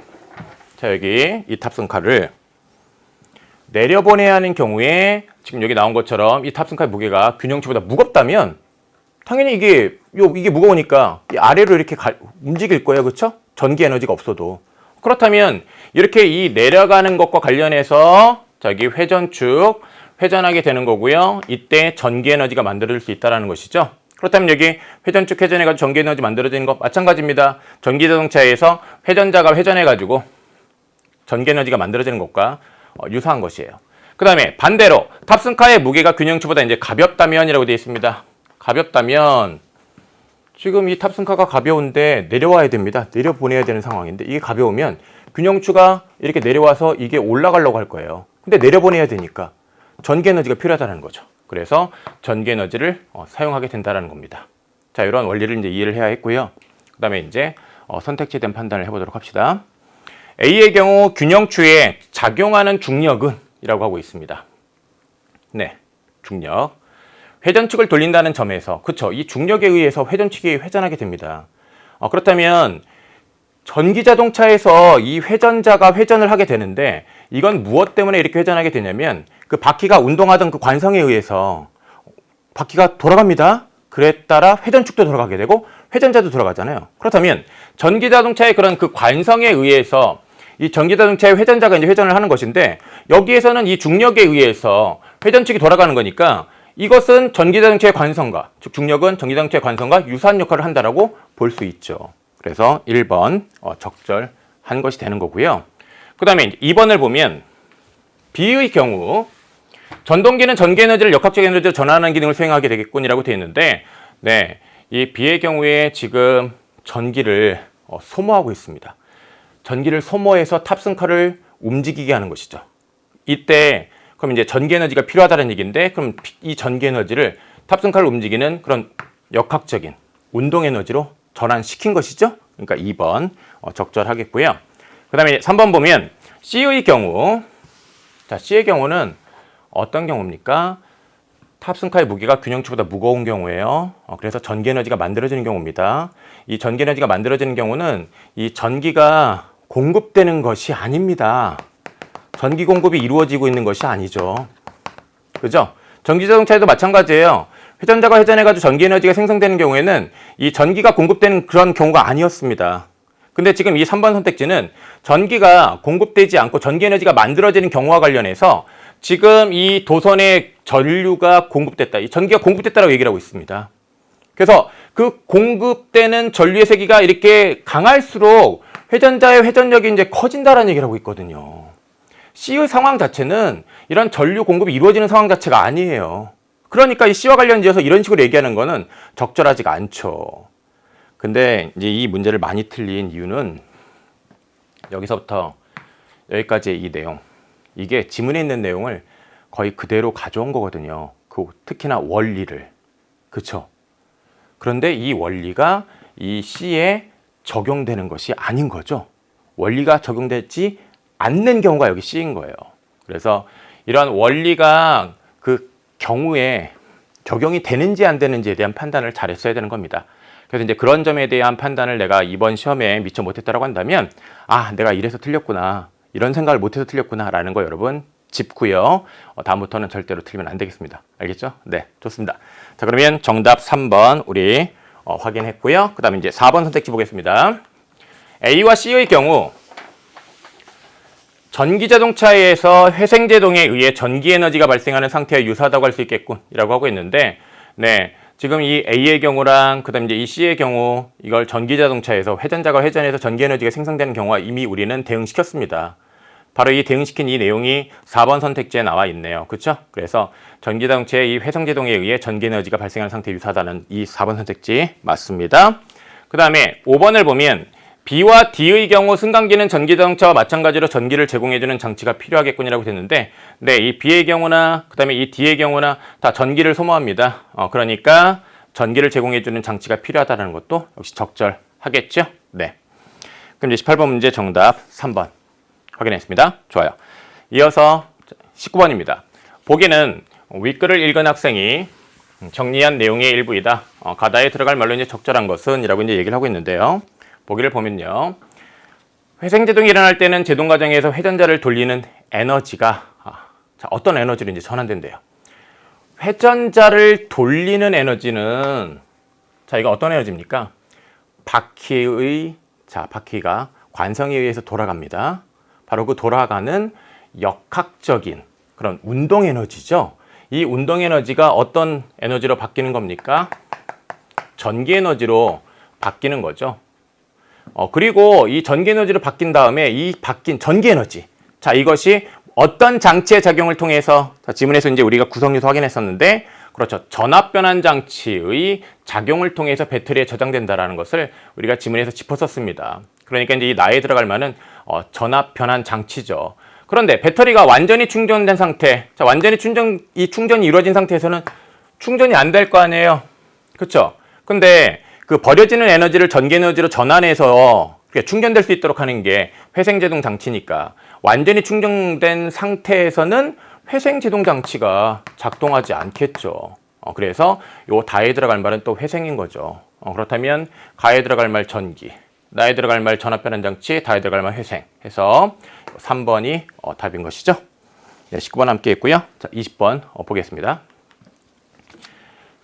자, 여기 이 탑승카를 내려보내야 하는 경우에 지금 여기 나온 것처럼 이 탑승카의 무게가 균형추보다 무겁다면 당연히 이게 무거우니까 이 아래로 이렇게 움직일 거예요. 그렇죠? 전기 에너지가 없어도. 그렇다면 이렇게 이 내려가는 것과 관련해서 여기 회전하게 되는 거고요. 이때 전기 에너지가 만들어질 수 있다는 것이죠. 그렇다면 여기 회전축 회전해가지고 전기 에너지 만들어지는 것 마찬가지입니다. 전기 자동차에서 회전자가 회전해가지고 전기 에너지가 만들어지는 것과 유사한 것이에요. 그 다음에 반대로 탑승카의 무게가 균형추보다 이제 가볍다면이라고 되어 있습니다. 가볍다면 지금 이 탑승카가 가벼운데 내려와야 됩니다. 내려보내야 되는 상황인데 이게 가벼우면 균형추가 이렇게 내려와서 이게 올라가려고 할 거예요. 근데 내려보내야 되니까 전기 에너지가 필요하다는 거죠. 그래서 전기 에너지를 사용하게 된다는 겁니다. 자, 이런 원리를 이제 이해를 해야 했고요. 그 다음에 이제 선택지에 대한 판단을 해보도록 합시다. A의 경우 균형추에 작용하는 중력은 이라고 하고 있습니다. 네, 중력. 회전축을 돌린다는 점에서 그쵸, 이 중력에 의해서 회전축이 회전하게 됩니다. 그렇다면 전기자동차에서 이 회전자가 회전을 하게 되는데 이건 무엇 때문에 이렇게 회전하게 되냐면 그 바퀴가 운동하던 그 관성에 의해서 바퀴가 돌아갑니다. 그에 따라 회전축도 돌아가게 되고 회전자도 돌아가잖아요. 그렇다면 전기자동차의 그런 그 관성에 의해서 이 전기자동차의 회전자가 이제 회전을 하는 것인데 여기에서는 이 중력에 의해서 회전축이 돌아가는 거니까 이것은 전기자동차의 관성과 즉 중력은 전기자동차의 관성과 유사한 역할을 한다라고 볼 수 있죠. 그래서 1번 적절한 것이 되는 거고요. 그 다음에 2번을 보면 B의 경우 전동기는 전기 에너지를 역학적 에너지로 전환하는 기능을 수행하게 되겠군이라고 되어 있는데 네, 이 B의 경우에 지금 전기를 소모하고 있습니다. 전기를 소모해서 탑승카를 움직이게 하는 것이죠. 이때 그럼 이제 전기 에너지가 필요하다는 얘기인데 그럼 이 전기 에너지를 탑승카를 움직이는 그런 역학적인 운동 에너지로 전환시킨 것이죠. 그러니까 2번 적절하겠고요. 그 다음에 3번 보면 C의 경우 자, C의 경우는 어떤 경우입니까? 탑승카의 무게가 균형추보다 무거운 경우예요. 그래서 전기 에너지가 만들어지는 경우입니다. 이 전기 에너지가 만들어지는 경우는 이 전기가 공급되는 것이 아닙니다. 전기 공급이 이루어지고 있는 것이 아니죠. 그죠? 전기자동차에도 마찬가지예요. 회전자가 회전해가지고 전기 에너지가 생성되는 경우에는 이 전기가 공급되는 그런 경우가 아니었습니다. 근데 지금 이 3번 선택지는 전기가 공급되지 않고 전기 에너지가 만들어지는 경우와 관련해서 지금 이 도선에 전류가 공급됐다. 이 전기가 공급됐다라고 얘기를 하고 있습니다. 그래서 그 공급되는 전류의 세기가 이렇게 강할수록 회전자의 회전력이 이제 커진다라는 얘기를 하고 있거든요. C의 상황 자체는 이런 전류 공급이 이루어지는 상황 자체가 아니에요. 그러니까 이 C와 관련지어서 이런 식으로 얘기하는 거는 적절하지가 않죠. 근데 이제 이 문제를 많이 틀린 이유는 여기서부터 여기까지의 이 내용, 이게 지문에 있는 내용을 거의 그대로 가져온 거거든요. 특히나 원리를. 그쵸? 그런데 이 원리가 이 C에 적용되는 것이 아닌 거죠. 원리가 적용되지 않는 경우가 여기 C인 거예요. 그래서 이런 원리가 그 경우에 적용이 되는지 안 되는지에 대한 판단을 잘 했어야 되는 겁니다. 그래서 이제 그런 점에 대한 판단을 내가 이번 시험에 미처 못했다고 한다면 내가 이래서 틀렸구나, 이런 생각을 못해서 틀렸구나 라는 거 여러분 짚고요. 다음부터는 절대로 틀리면 안 되겠습니다. 알겠죠? 네, 좋습니다. 자, 그러면 정답 3번 우리 확인했고요. 그 다음에 이제 4번 선택지 보겠습니다. A와 C의 경우 전기자동차에서 회생제동에 의해 전기에너지가 발생하는 상태와 유사하다고 할 수 있겠군이라고 하고 있는데, 네, 지금 이 A의 경우랑 그다음 이제 이 C의 경우 이걸 전기자동차에서 회전자가 회전해서 전기에너지가 생성되는 경우와 이미 우리는 대응시켰습니다. 바로 이 대응시킨 이 내용이 4번 선택지에 나와 있네요. 그렇죠? 그래서 전기자동차의 이 회전제동에 의해 전기에너지가 발생하는 상태와 유사하다는 이 4번 선택지 맞습니다. 그 다음에 5번을 보면 B와 D의 경우 승강기는 전기자동차와 마찬가지로 전기를 제공해주는 장치가 필요하겠군이라고 됐는데, 네, 이 B의 경우나 그 다음에 이 D의 경우나 다 전기를 소모합니다. 그러니까 전기를 제공해주는 장치가 필요하다는 것도 역시 적절하겠죠? 네. 그럼 이제 18번 문제 정답 3번 확인했습니다. 좋아요. 이어서 19번입니다. 보기는 윗글을 읽은 학생이 정리한 내용의 일부이다. 가다에 들어갈 말로 이제 적절한 것은 이라고 이제 얘기를 하고 있는데요. 보기를 보면요. 회생제동이 일어날 때는 제동 과정에서 회전자를 돌리는 에너지가 자, 어떤 에너지로 이제 전환된대요. 회전자를 돌리는 에너지는 자, 이거 어떤 에너지입니까? 바퀴가 관성에 의해서 돌아갑니다. 바로 그 돌아가는 역학적인 그런 운동 에너지죠. 이 운동 에너지가 어떤 에너지로 바뀌는 겁니까? 전기 에너지로 바뀌는 거죠. 그리고 이 전기 에너지로 바뀐 다음에 이 바뀐 전기 에너지. 자, 이것이 어떤 장치의 작용을 통해서, 자, 지문에서 이제 우리가 구성요소 확인했었는데, 그렇죠. 전압 변환 장치의 작용을 통해서 배터리에 저장된다라는 것을 우리가 지문에서 짚었었습니다. 그러니까 이제 이 나에 들어갈 말은 전압 변환 장치죠. 그런데 배터리가 완전히 충전된 상태, 자, 완전히 충전이 이루어진 상태에서는 충전이 안 될 거 아니에요. 그렇죠? 근데 그 버려지는 에너지를 전기 에너지로 전환해서 충전될 수 있도록 하는 게 회생제동 장치니까 완전히 충전된 상태에서는 회생제동 장치가 작동하지 않겠죠. 그래서 요 다에 들어갈 말은 또 회생인 거죠. 그렇다면 가에 들어갈 말 전기, 나에 들어갈 말 전압 변환 장치, 다에 들어갈 말 회생 해서 3번이 답인 것이죠. 네, 19번 함께 했고요. 자, 20번 보겠습니다.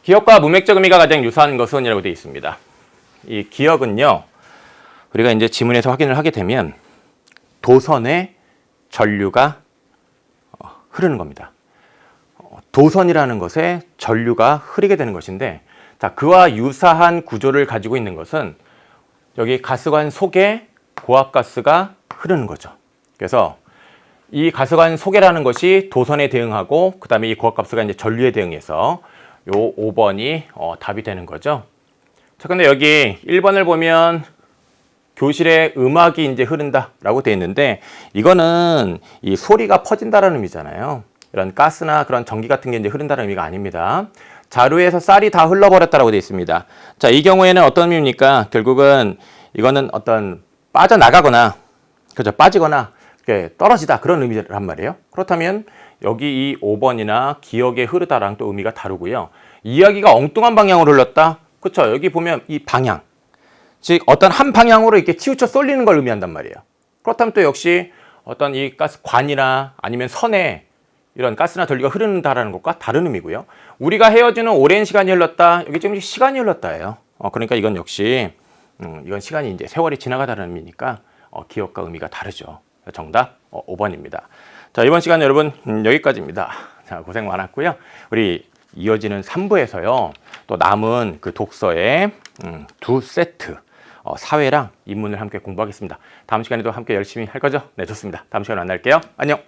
기억과 문맥적 의미가 가장 유사한 것은 이라고 되어 있습니다. 이 기억은요, 우리가 이제 지문에서 확인을 하게 되면 도선에 전류가 흐르는 겁니다. 도선이라는 것에 전류가 흐르게 되는 것인데, 자, 그와 유사한 구조를 가지고 있는 것은 여기 가스관 속에 고압가스가 흐르는 거죠. 그래서 이 가스관 속에라는 것이 도선에 대응하고, 그 다음에 이 고압가스가 이제 전류에 대응해서 요 5번이 답이 되는 거죠. 자, 근데 여기 1번을 보면 교실에 음악이 이제 흐른다라고 되어 있는데, 이거는 이 소리가 퍼진다라는 의미잖아요. 이런 가스나 그런 전기 같은 게 이제 흐른다는 의미가 아닙니다. 자루에서 쌀이 다 흘러버렸다라고 되어 있습니다. 자, 이 경우에는 어떤 의미입니까? 결국은 이거는 어떤 빠져나가거나, 그죠? 빠지거나 떨어지다 그런 의미란 말이에요. 그렇다면 여기 이 5번이나 기억에 흐르다랑 또 의미가 다르고요. 이야기가 엉뚱한 방향으로 흘렀다. 그렇죠? 여기 보면 이 방향, 즉 어떤 한 방향으로 이렇게 치우쳐 쏠리는 걸 의미한단 말이에요. 그렇다면 또 역시 어떤 이 가스관이나 아니면 선에 이런 가스나 전류가 흐른다라는 것과 다른 의미고요. 우리가 헤어지는 오랜 시간이 흘렀다. 여기 지금 시간이 흘렀다예요. 그러니까 이건 역시 이건 시간이 이제 세월이 지나가다는 의미니까 기억과 의미가 다르죠. 정답 5번입니다. 자, 이번 시간 여러분 여기까지입니다. 자, 고생 많았고요. 우리 이어지는 3부에서요. 또 남은 그 독서의 2세트 사회랑 인문을 함께 공부하겠습니다. 다음 시간에도 함께 열심히 할 거죠? 네, 좋습니다. 다음 시간에 만날게요. 안녕.